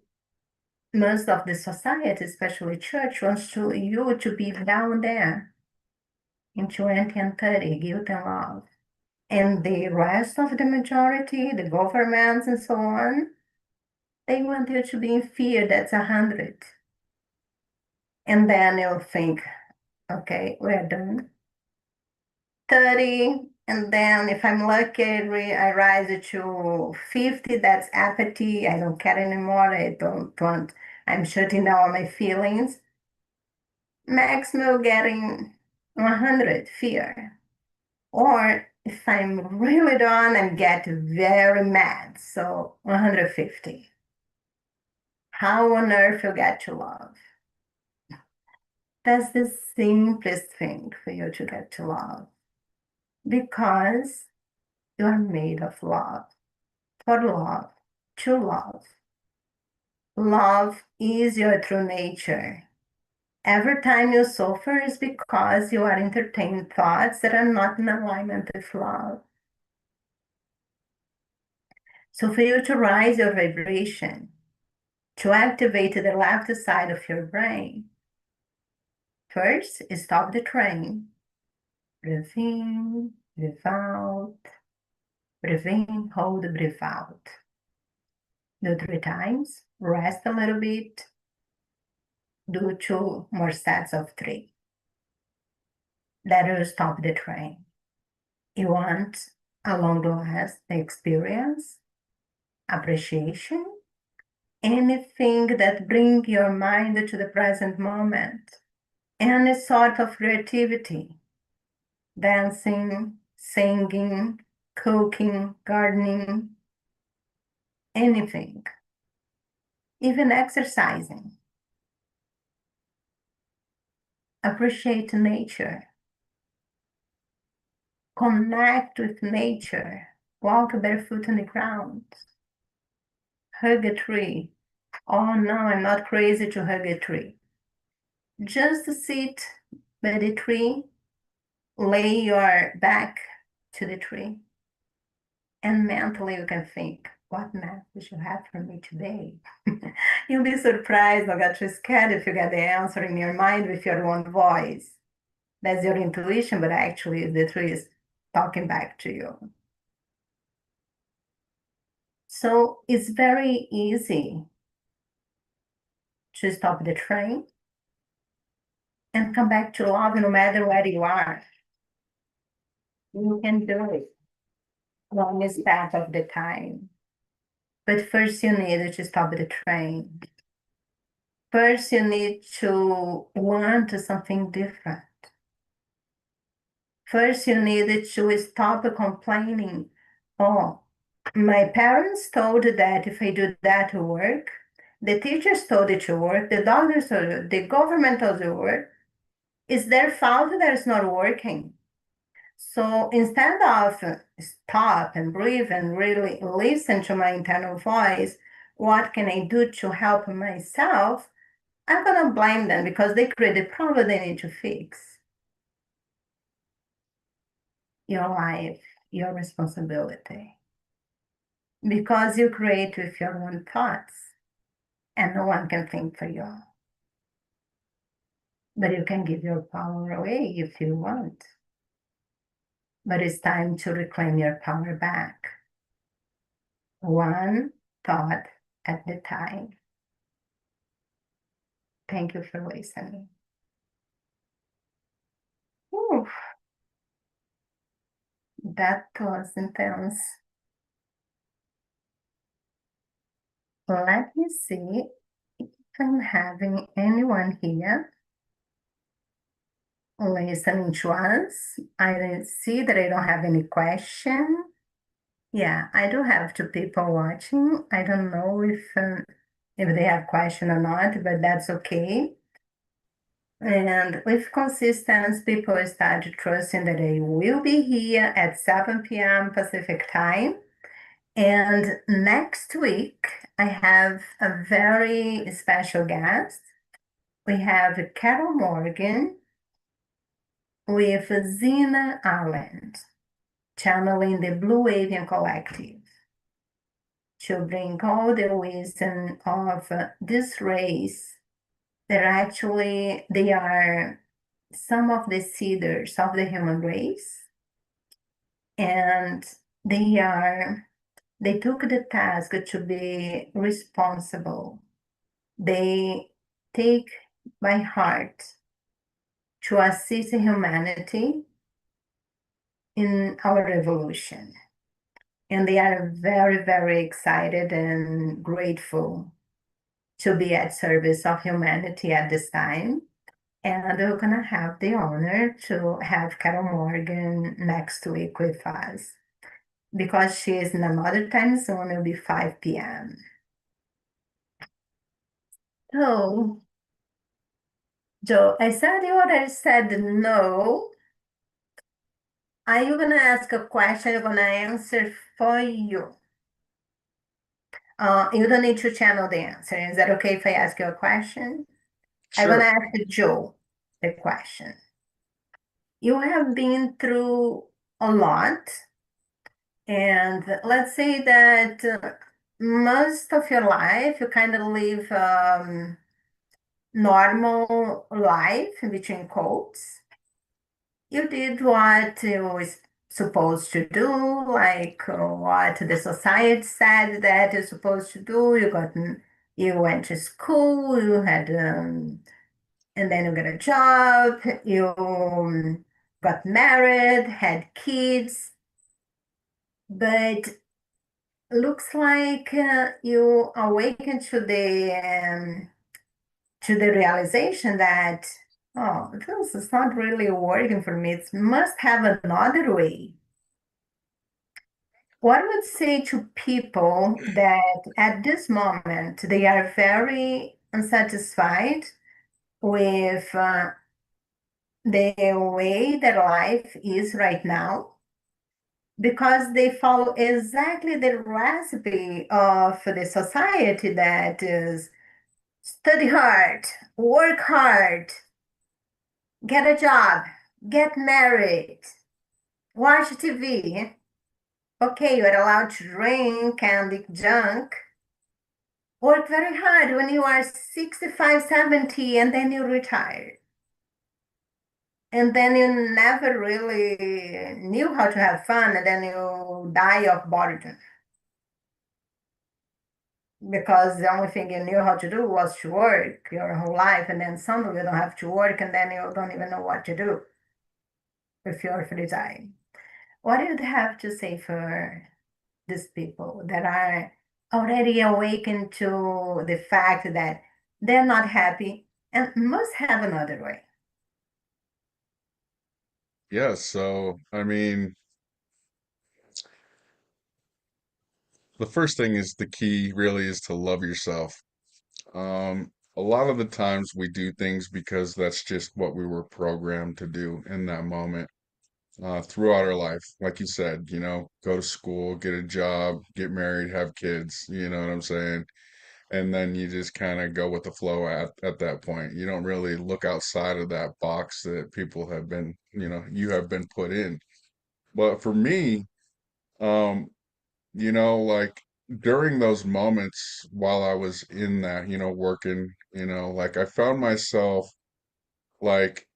most of the society, especially church, wants you to be down there in 20 and 30, guilt and love. And the rest of the majority, the governments and so on, they want you to be in fear, that's 100. And then you'll think, okay, we're done. 30, and then if I'm lucky, I rise to 50, that's apathy. I don't care anymore. I don't want, I'm shutting down my feelings. Maximum getting 100, fear. Or if I'm really done, I get very mad, so 150. How on earth you get to love? That's the simplest thing for you to get to love. Because you are made of love, for love, to love. Love is your true nature. Every time you suffer is because you are entertaining thoughts that are not in alignment with love. So for you to rise your vibration, to activate the left side of your brain, first stop the train. Breathe in, breathe out. Breathe in, hold, breathe out. Do 3 times, rest a little bit. Do 2 more sets of 3. That will stop the train. You want a long last experience, appreciation, anything that brings your mind to the present moment, any sort of creativity, dancing, singing, cooking, gardening, anything, even exercising. Appreciate nature. Connect with nature. Walk barefoot on the ground. Hug a tree. Oh no, I'm not crazy to hug a tree. Just sit by the tree, lay your back to the tree, and mentally you can think, what message you have for me today? You'll be surprised or get too scared if you get the answer in your mind with your own voice. That's your intuition, but actually the tree is talking back to you. So it's very easy to stop the train and come back to love no matter where you are. You can do it one step of the time. But first you need to stop the train. First you need to want something different. First you need to stop complaining. Oh, my parents told that if I do that to work, the teachers told it to work, the doctors told it, the government told it to work. It's their fault that it's not working. So instead of stop and breathe and really listen to my internal voice, what can I do to help myself? I'm gonna blame them because they created the problem they need to fix. Your life, your responsibility. Because you create with your own thoughts, and no one can think for you. But you can give your power away if you want. But it's time to reclaim your power back. One thought at a time. Thank you for listening. Ooh, that was intense. Let me see if I'm having anyone here listening to us. I see that I don't have any question. Yeah, I do have two people watching. I don't know if they have question or not, but that's okay. And with consistency, people start trusting that I will be here at 7 p.m. Pacific time. And next week, I have a very special guest. We have Carol Morgan with Zina Allen, channeling the Blue Avian Collective, to bring all the wisdom of this race that actually they are some of the seeders of the human race, and they took the task to be responsible. They take by heart to assist humanity in our revolution. And they are very, very excited and grateful to be at service of humanity at this time. And we're gonna have the honor to have Carol Morgan next week with us. Because she is in another time zone, it'll be 5 p.m. So, Joe, I said you already said no. Are you gonna ask a question? I'm gonna answer for you. You don't need to channel the answer. Is that okay if I ask you a question? I'm Sure. gonna ask Joe the question. You have been through a lot, and let's say that most of your life you kind of live normal life in between quotes. You did what you was supposed to do, like what the society said that you're supposed to do. You went to school, you had, and then you got a job, you got married, had kids, but looks like you awakened to the realization that, oh, this is not really working for me. It must have another way. What would say to people that at this moment they are very unsatisfied with the way their life is right now because they follow exactly the recipe of the society that is study hard, work hard, get a job, get married, watch TV, Okay, you're allowed to drink and eat junk, work very hard when you are 65, 70, and then you retire. And then you never really knew how to have fun, and then you die of boredom because the only thing you knew how to do was to work your whole life, and then suddenly you don't have to work, and then you don't even know what to do with your free time. What do you have to say for these people that are already awakened to the fact that they're not happy and must have another way? Yeah, so I mean, the first thing is the key really is to love yourself. A lot of the times we do things because that's just what we were programmed to do in that moment. Throughout our life, like you said, go to school, get a job, get married, have kids, you know what I'm saying? And then you just kind of go with the flow at that point. You don't really look outside of that box that people have been, you have been put in. But for me, um, like during those moments while I was in that, working, like I found myself like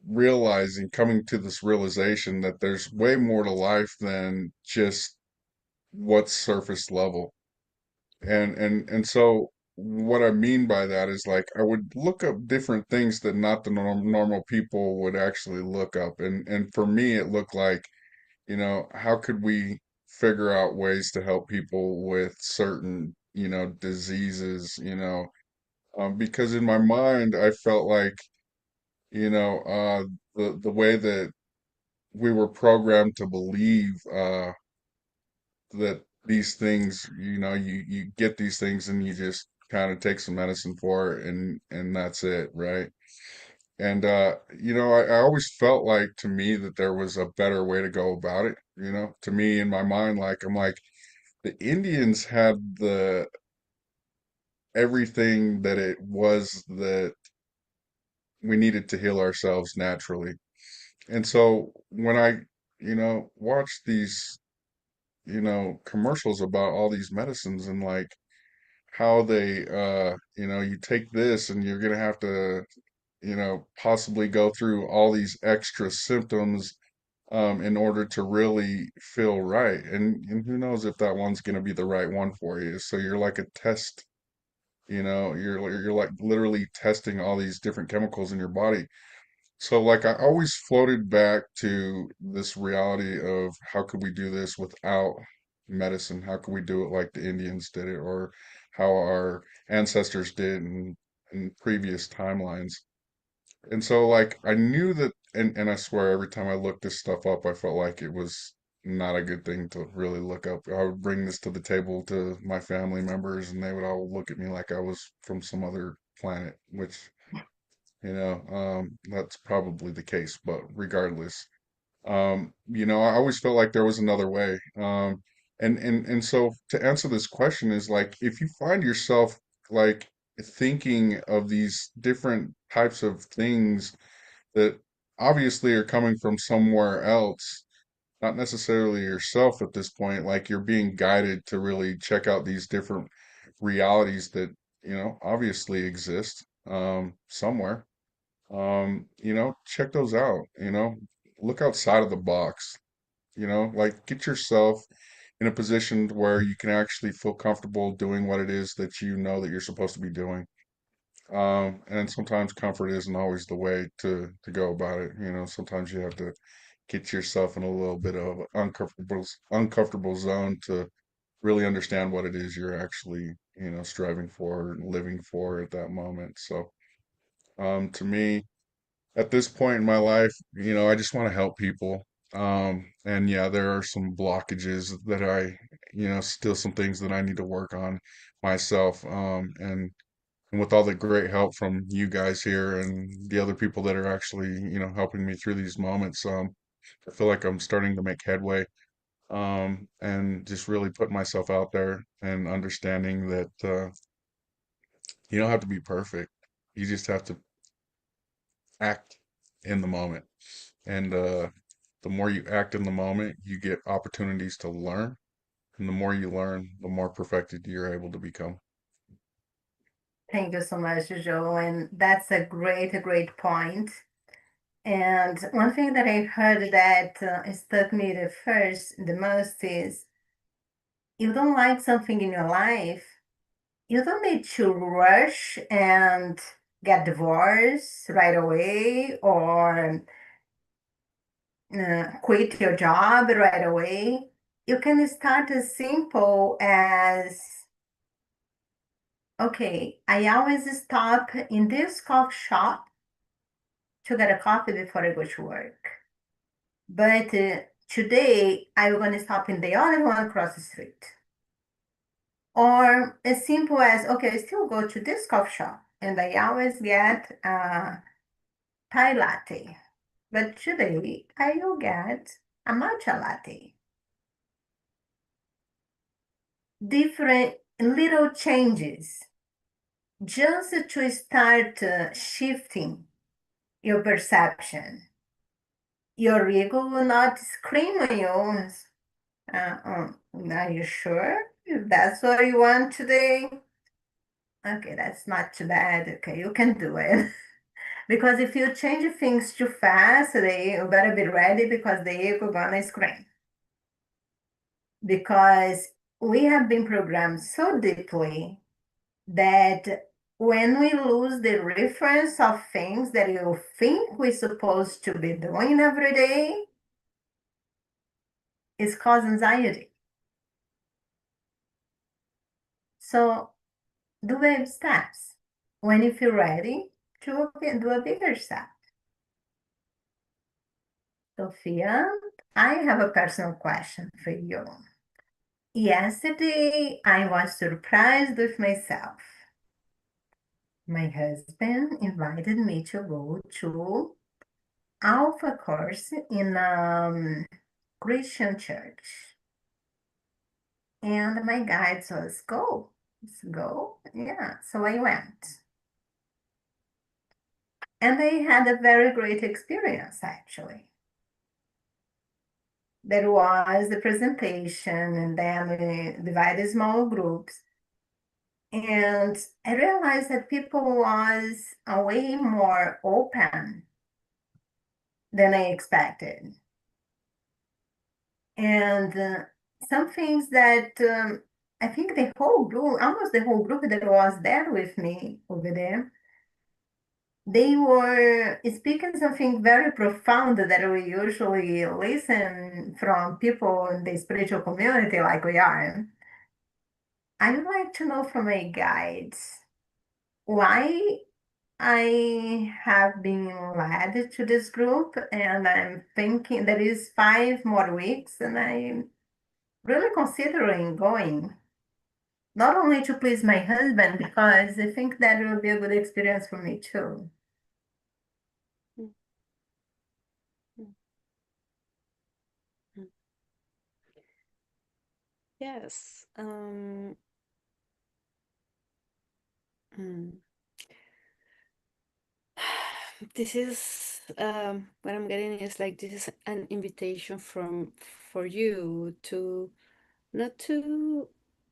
realizing, coming to this realization that there's way more to life than just what's surface level. And so what I mean by that is like I would look up different things that not the normal people would actually look up. And for me, it looked like, how could we figure out ways to help people with certain, diseases, because in my mind, I felt like, the way that we were programmed to believe, that these things, you get these things and you just kind of take some medicine for it and that's it, right? And I always felt like to me that there was a better way to go about it, to me in my mind, like I'm like the Indians had the everything that it was that we needed to heal ourselves naturally. And so when I, watch these, commercials about all these medicines and like how they you take this and you're gonna have to possibly go through all these extra symptoms in order to really feel right, and who knows if that one's gonna be the right one for you. So you're like a test, you're like literally testing all these different chemicals in your body. So like I always floated back to this reality of how could we do this without medicine? How could we do it like the Indians did it, or how our ancestors did in previous timelines? And so like I knew that, and I swear every time I looked this stuff up, I felt like it was not a good thing to really look up. I would bring this to the table to my family members and they would all look at me like I was from some other planet, which that's probably the case, but regardless, I always felt like there was another way. And so to answer this question is like, if you find yourself like thinking of these different types of things that obviously are coming from somewhere else, not necessarily yourself at this point, like you're being guided to really check out these different realities that, obviously exist, somewhere, check those out, look outside of the box, like get yourself in a position where you can actually feel comfortable doing what it is that you know that you're supposed to be doing. And sometimes comfort isn't always the way to go about it. Sometimes you have to get yourself in a little bit of uncomfortable zone to really understand what it is you're actually, striving for and living for at that moment. So, to me, at this point in my life, I just want to help people. And yeah, there are some blockages that still some things that I need to work on myself. And with all the great help from you guys here and the other people that are actually, helping me through these moments, I feel like I'm starting to make headway. And just really put myself out there and understanding that, you don't have to be perfect. You just have to act in the moment. And The more you act in the moment, you get opportunities to learn. And the more you learn, the more perfected you're able to become. Thank you so much, Joe. And that's a great point. And one thing that I heard that struck me the most is you don't like something in your life, you don't need to rush and get divorced right away or quit your job right away. You can start as simple as, okay, I always stop in this coffee shop to get a coffee before I go to work. But today I'm going to stop in the other one across the street. Or as simple as, okay, I still go to this coffee shop and I always get a Thai latte. But today I will get a matcha latte. Different little changes just to start shifting your perception. Your ego will not scream at you. Are you sure if that's what you want today? Okay, that's not too bad. Okay, you can do it. Because if you change things too fast, you better be ready because the ego gonna scream. Because we have been programmed so deeply that when we lose the reference of things that you think we're supposed to be doing every day, it's cause anxiety. So do baby steps. When you feel ready, do a bigger step. Sophia, I have a personal question for you. Yesterday, I was surprised with myself. My husband invited me to go to Alpha course in Christian church. And my guide says, go, let's go. Yeah, so I went. And I had a very great experience, actually. There was the presentation, and then we divided small groups. And I realized that people was way more open than I expected. And some things that I think the whole group, almost the whole group that was there with me over there, they were speaking something very profound that we usually listen from people in the spiritual community like we are. I would like to know from my guides why I have been led to this group, and I'm thinking there is 5 more weeks, and I'm really considering going. Not only to please my husband, because I think that will be a good experience for me too. Mm, mm, mm. Yes. Mm. This is what I'm getting is like this is an invitation for you to not to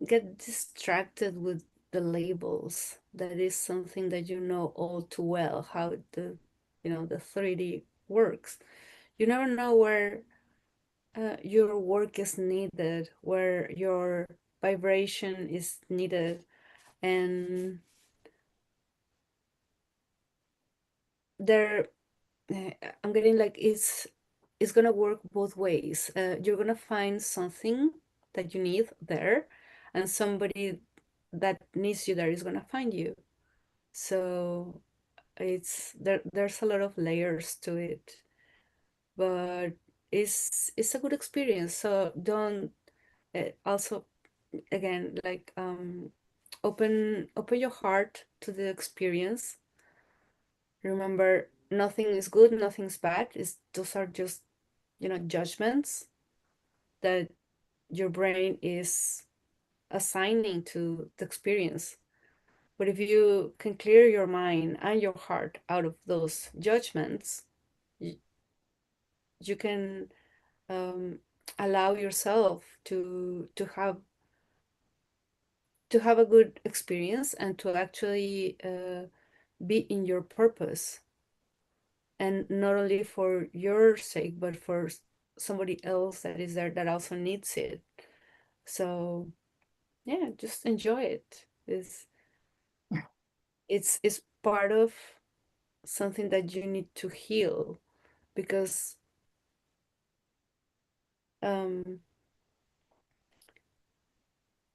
get distracted with the labels. That is something that you know all too well, how the 3D works. You never know where your work is needed, where your vibration is needed, and there I'm getting like it's gonna work both ways. You're gonna find something that you need there, and somebody that needs you there is gonna find you. So there's a lot of layers to it, but it's a good experience. So don't also again like open your heart to the experience. Remember, nothing is good, nothing's bad. Those are just judgments that your brain is assigning to the experience. But if you can clear your mind and your heart out of those judgments, you can allow yourself to have a good experience and to actually be in your purpose, and not only for your sake but for somebody else that is there that also needs it. So yeah, just enjoy it. It's part of something that you need to heal, because um,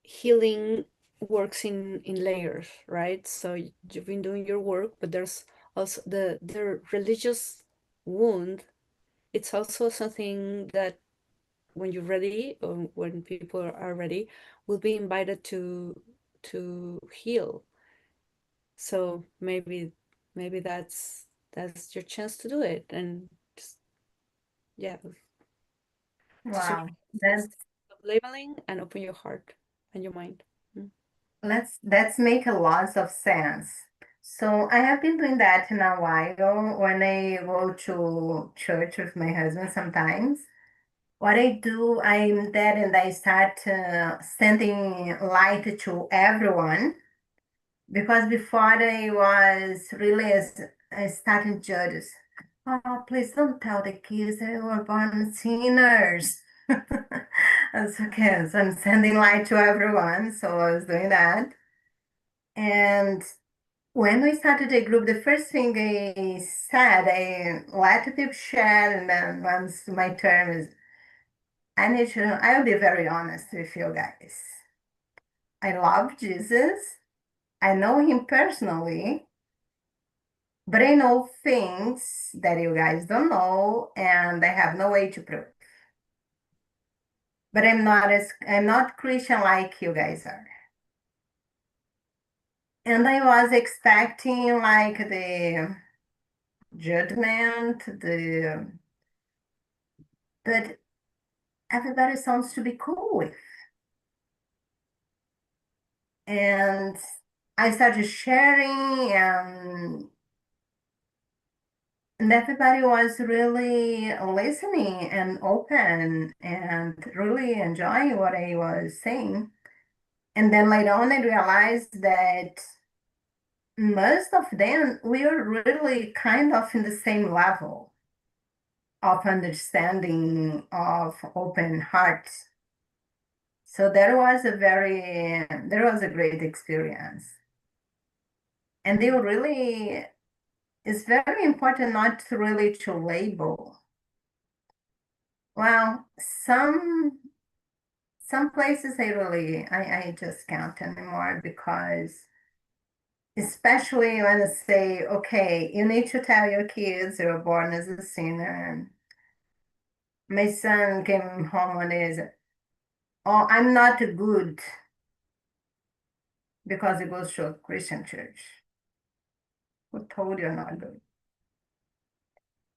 healing works in layers, right? So you've been doing your work, but there's also the religious wound. It's also something that when you're ready, or when people are ready, will be invited to heal. So maybe that's your chance to do it, and just, yeah, to Wow, stop labeling and open your heart and your mind. Mm. that's make a lot of sense. So I have been doing that in a while when I go to church with my husband sometimes. What I do, I'm there and I start sending light to everyone, because before I was really starting judges. Oh, please don't tell the kids they were born sinners. That's okay. So I'm sending light to everyone. So I was doing that. And when we started the group, the first thing I said, I let people share, and then once my turn is, I'll be very honest with you guys. I love Jesus. I know him personally, but I know things that you guys don't know, and I have no way to prove. But I'm not Christian like you guys are. And I was expecting like the judgment, but everybody sounds to be cool with. And I started sharing, and everybody was really listening and open and really enjoying what I was saying. And then later on, I realized that most of them, we are really kind of in the same level of understanding, of open hearts. So there was a great experience. And they really, it's very important not to really to label. Well, some places I just can't anymore, because especially when I say, okay, you need to tell your kids you were born as a sinner. My son came home one day and said, oh, I'm not good because he goes to a Christian church. Who told you you're not good?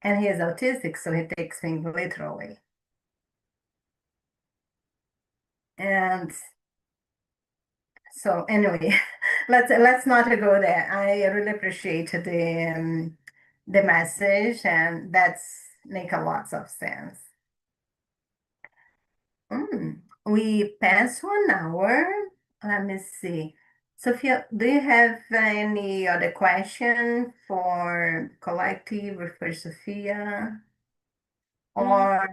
And he is autistic, so he takes things literally. And so anyway, let's not go there. I really appreciate the message, and that's make a lot of sense. We passed 1 hour. Let me see. Sophia, do you have any other question for collective or for Sophia? Or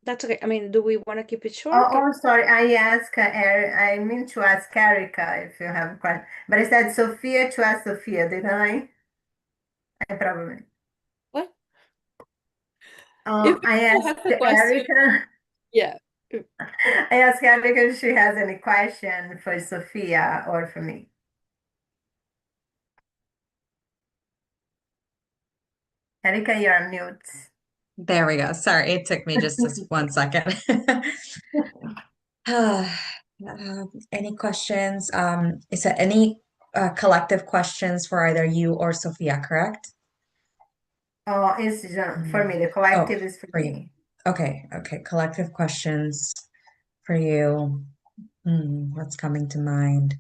That's okay. I mean, do we want to keep it short? sorry, I mean to ask Ericka if you have a question, but I said Sophia to ask Sophia, didn't I? I probably. What? If I you asked have a question, Ericka. yeah. I asked Ericka if she has any question for Sophia or for me. Ericka, you're on mute. There we go. Sorry, it took me just this 1 second. Any questions? Is there any collective questions for either you or Sophia, correct? Oh, it's for me. The collective is for you. me. Okay, collective questions for you. What's coming to mind?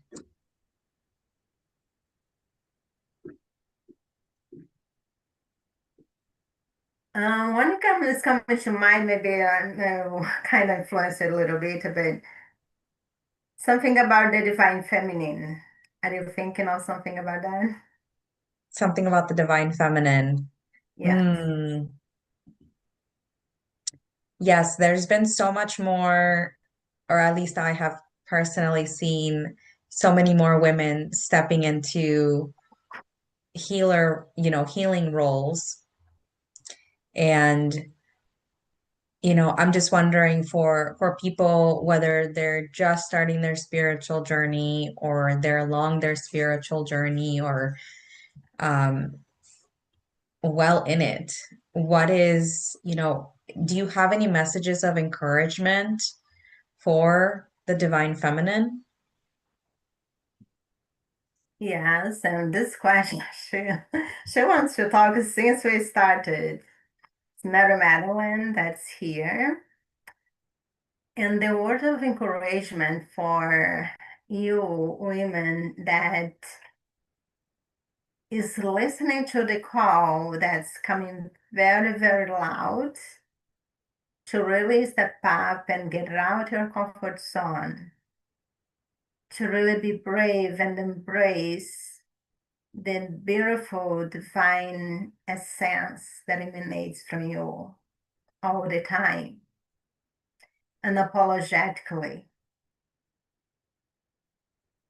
One comment is coming to mind, maybe kind of influenced it a little bit, but something about the divine feminine. Are you thinking of something about that? Something about the divine feminine. Yes. Yes, there's been so much more, or at least I have personally seen so many more women stepping into healing roles. And, I'm just wondering for people, whether they're just starting their spiritual journey or they're along their spiritual journey or um, well in it, do you have any messages of encouragement for the divine feminine? Yes, and this question, she wants to talk since we started. It's Magdalena that's here. And the word of encouragement for you women that is listening to the call that's coming very, very loud to really step up and get out your comfort zone, to really be brave and embrace the beautiful divine essence that emanates from you all the time, unapologetically.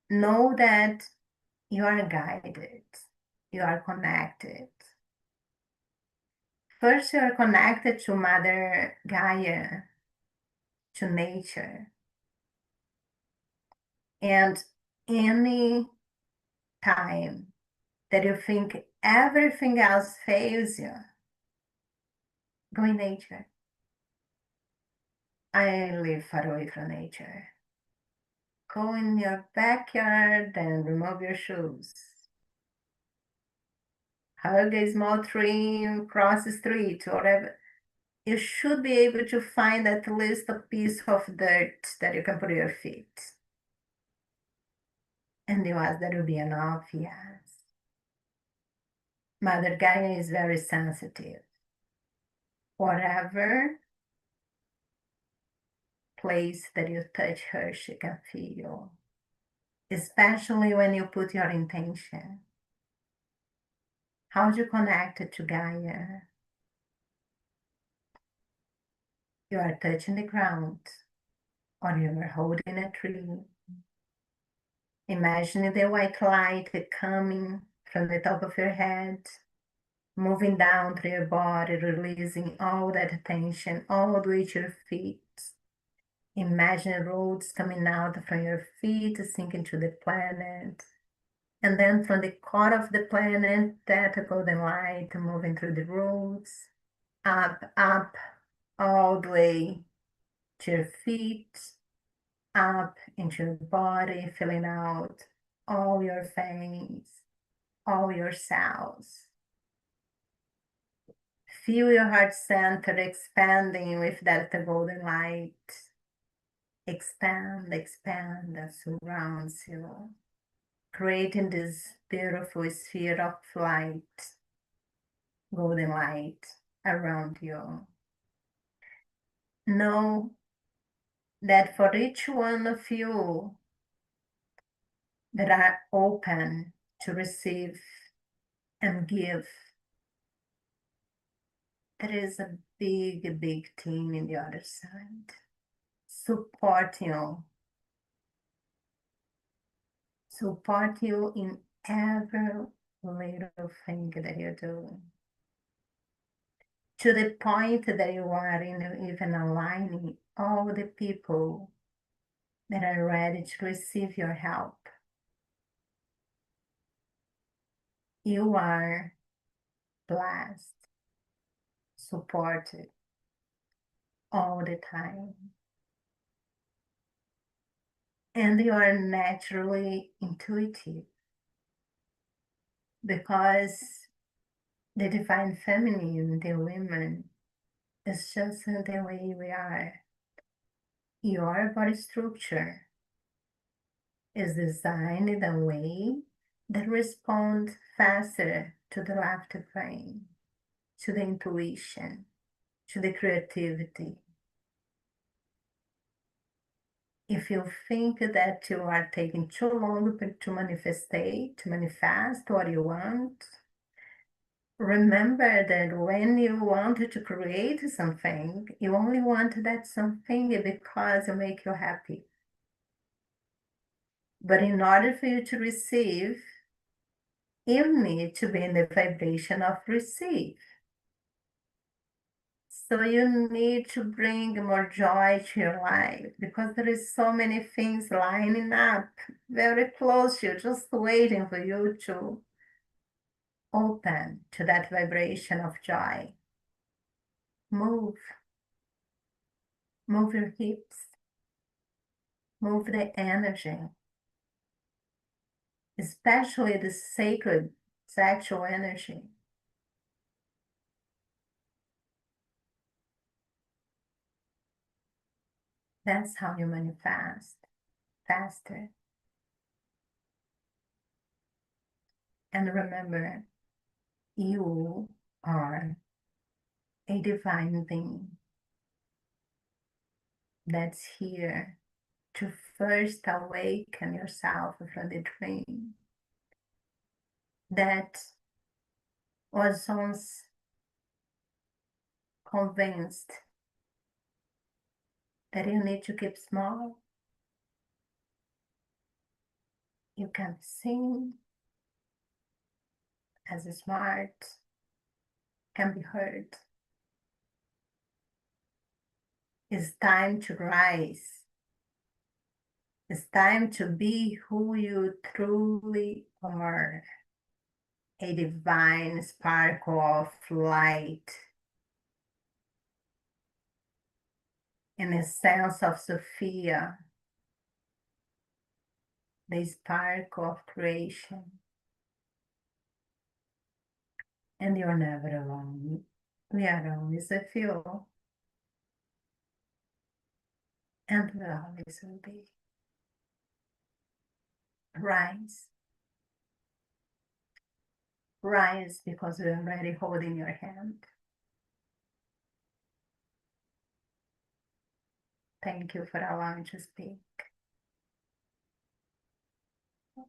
Know that you are guided, you are connected. First, you are connected to Mother Gaia, to nature. And any time that you think everything else fails you, go in nature. I live far away from nature. Go in your backyard and remove your shoes. Hug a small tree, cross the street, whatever. You should be able to find at least a piece of dirt that you can put your feet. And you ask, that will be enough? Yes. Mother Gaia is very sensitive. Whatever place that you touch her, she can feel. Especially when you put your intention. How do you connect it to Gaia? You are touching the ground, or you are holding a tree. Imagine the white light coming from the top of your head, moving down through your body, releasing all that tension all the way to your feet. Imagine roads coming out from your feet, sinking to the planet. And then from the core of the planet, that golden light moving through the roads, up, up, all the way to your feet, up into your body, filling out all your veins, all your cells. Feel your heart center expanding with that golden light. Expand, expand, that surrounds you, creating this beautiful sphere of light, golden light around you. Know that for each one of you that are open to receive and give, there is a big, big team in the other side support you in every little thing that you do. To the point that you are even aligning all the people that are ready to receive your help. You are blessed, supported all the time. And you are naturally intuitive because the divine feminine, the women, is just the way we are. Your body structure is designed in a way that responds faster to the left brain. to the intuition, to the creativity. If you think that you are taking too long to manifest what you want, remember that when you want to create something, you only want that something because it makes you happy. But in order for you to receive, you need to be in the vibration of receive. So you need to bring more joy to your life because there is so many things lining up very close to you, just waiting for you to open to that vibration of joy. Move. Move your hips. Move the energy, especially the sacred sexual energy. That's how you manifest faster. And remember, you are a divine being that's here to first awaken yourself from the dream that was once convinced that you need to keep small. You can be seen as smart, can be heard. It's time to rise. It's time to be who you truly are. A divine sparkle of light. In the sense of Sophia, the sparkle of creation. And you're never alone. We are always with you. And we always will be. Rise. Rise because we're already holding your hand. Thank you for allowing me to speak.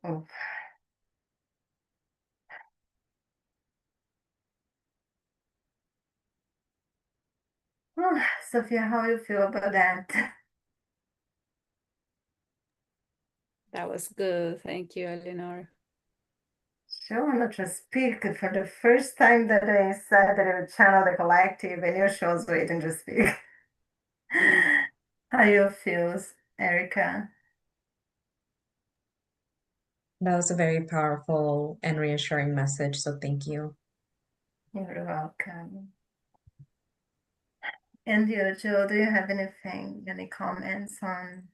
Oh. Oh, Sophia, how do you feel about that? That was good. Thank you, Eleonora. Sure, I want to speak for the first time that I said that I would channel the collective and you was waiting to speak. How you feel, Ericka? That was a very powerful and reassuring message, so thank you. You're welcome. And you, Joe, do you have anything, any comments on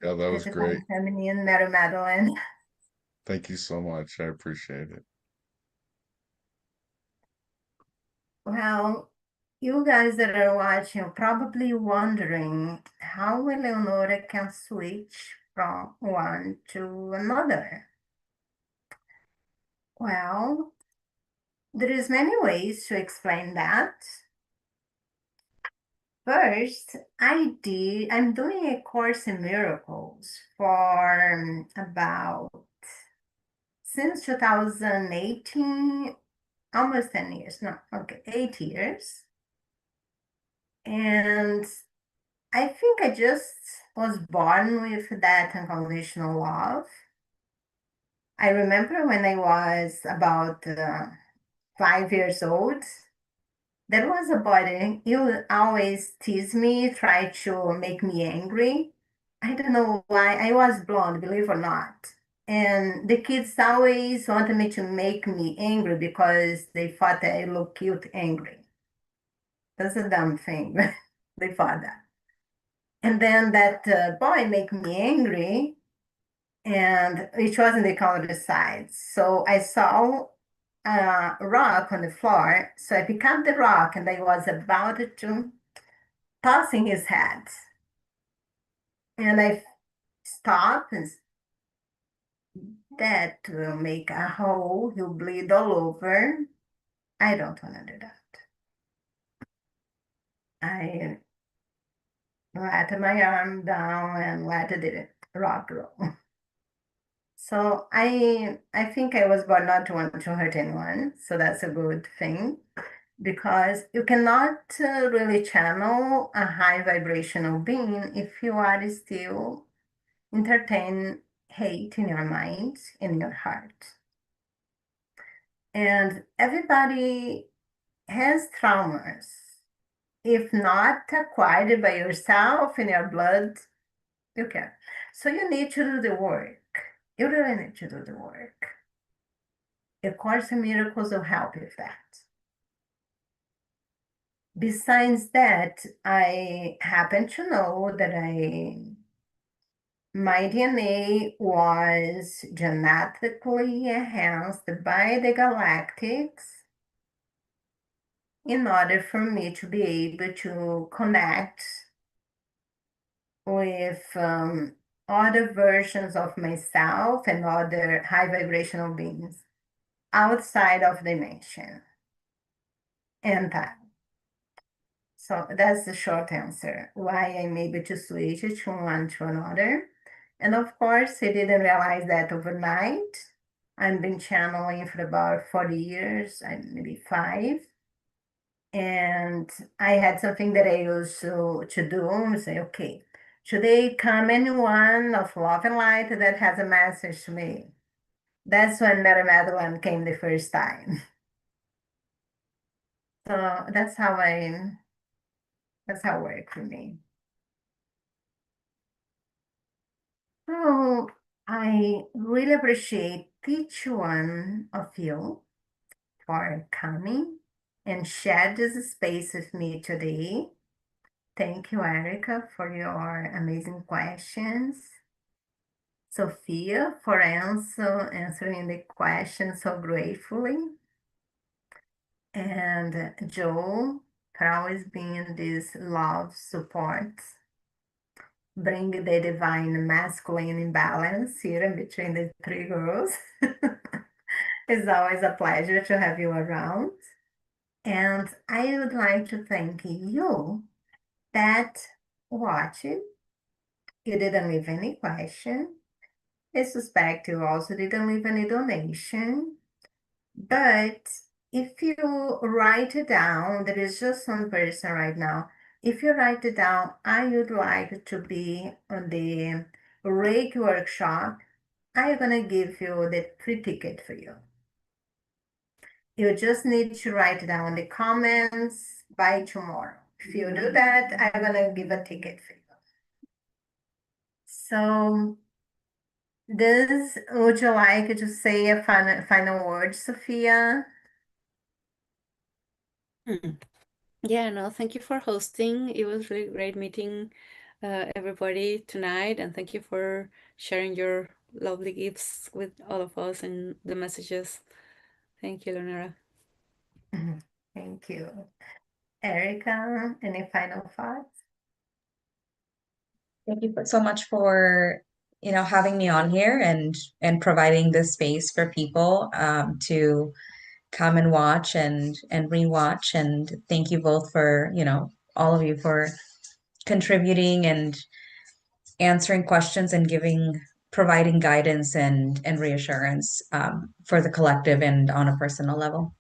Yeah, that the was great. Divine Feminine, Mary Magdalene? Thank you so much. I appreciate it. Well, you guys that are watching are probably wondering how Eleonora can switch from one to another. Well, there is many ways to explain that. First, I'm doing a course in miracles for about since 2018, almost 10 years, no, okay, 8 years. And I think I just was born with that unconditional love. I remember when I was about 5 years old, there was a boy, he would always tease me, try to make me angry. I don't know why. I was blonde, believe it or not. And the kids always wanted me to make me angry because they thought that I look cute angry. That's a dumb thing. They thought that. And then that boy make me angry, and it was in the countryside. So I saw a rock on the floor. So I picked up the rock and I was about to tossing his head. And I stopped and that will make a hole, he'll bleed all over. I don't want to do that. I let my arm down and let the rock roll. So I think I was born not to want to hurt anyone, so that's a good thing because you cannot really channel a high vibrational being if you are still entertain hate in your mind, in your heart. And everybody has traumas. If not acquired by yourself in your blood, you can. So you need to do the work. You really need to do the work. A Course in Miracles will help with that. Besides that, I happen to know that my DNA was genetically enhanced by the Galactics in order for me to be able to connect with other versions of myself and other high vibrational beings outside of dimension and time. So that's the short answer, why I'm able to switch it from one to another. And of course, I didn't realize that overnight. I've been channeling for about 40 years, maybe 5. And I had something that I used to do and say, okay, today come anyone of love and light that has a message to me. That's when Mary Magdalene came the first time. So that's how it worked for me. So I really appreciate each one of you for coming and share this space with me today. Thank you, Ericka, for your amazing questions. Sophia, for answering the questions so gratefully. And Joe, for always being this love support. Bring the divine masculine imbalance here in between the 3 girls. It's always a pleasure to have you around. And I would like to thank you that watched. You didn't leave any question. I suspect you also didn't leave any donation. But if you write it down, there is just one person right now. If you write it down, I would like to be on the Reiki workshop. I'm gonna give you the free ticket for you. You just need to write down the comments by tomorrow. If you do that, I'm gonna give a ticket for you. So would you like to say a final word, Sophia? Yeah, no, thank you for hosting. It was really great meeting everybody tonight, and thank you for sharing your lovely gifts with all of us and the messages. Thank you, Eleonora. Thank you. Ericka, any final thoughts? Thank you so much for, having me on here and providing this space for people to come and watch and rewatch. And thank you both for, all of you for contributing and answering questions and providing guidance and reassurance for the collective and on a personal level.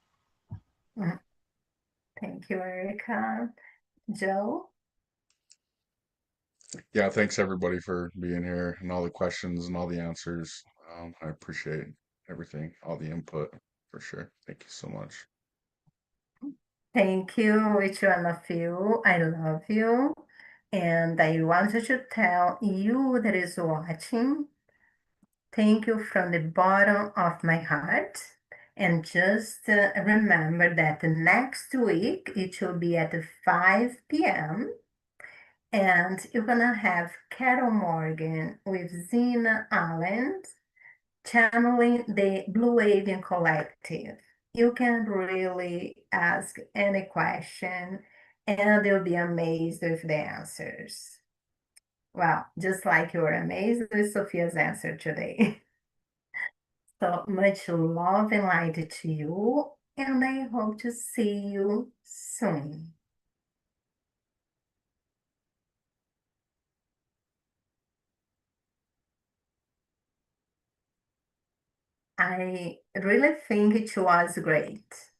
Thank you, Ericka. Joe? Yeah, thanks everybody for being here and all the questions and all the answers. I appreciate everything, all the input for sure. Thank you so much. Thank you, each one of you. I love you. And I wanted to tell you that is watching, thank you from the bottom of my heart. And just remember that next week it will be at 5 p.m. And you're gonna have Carol Morgan with Zena Allen channeling the Blue Waving Collective. You can really ask any question and you'll be amazed with the answers. Well, just like you were amazed with Sophia's answer today. So much love and light to you. and I hope to see you soon. I really think it was great.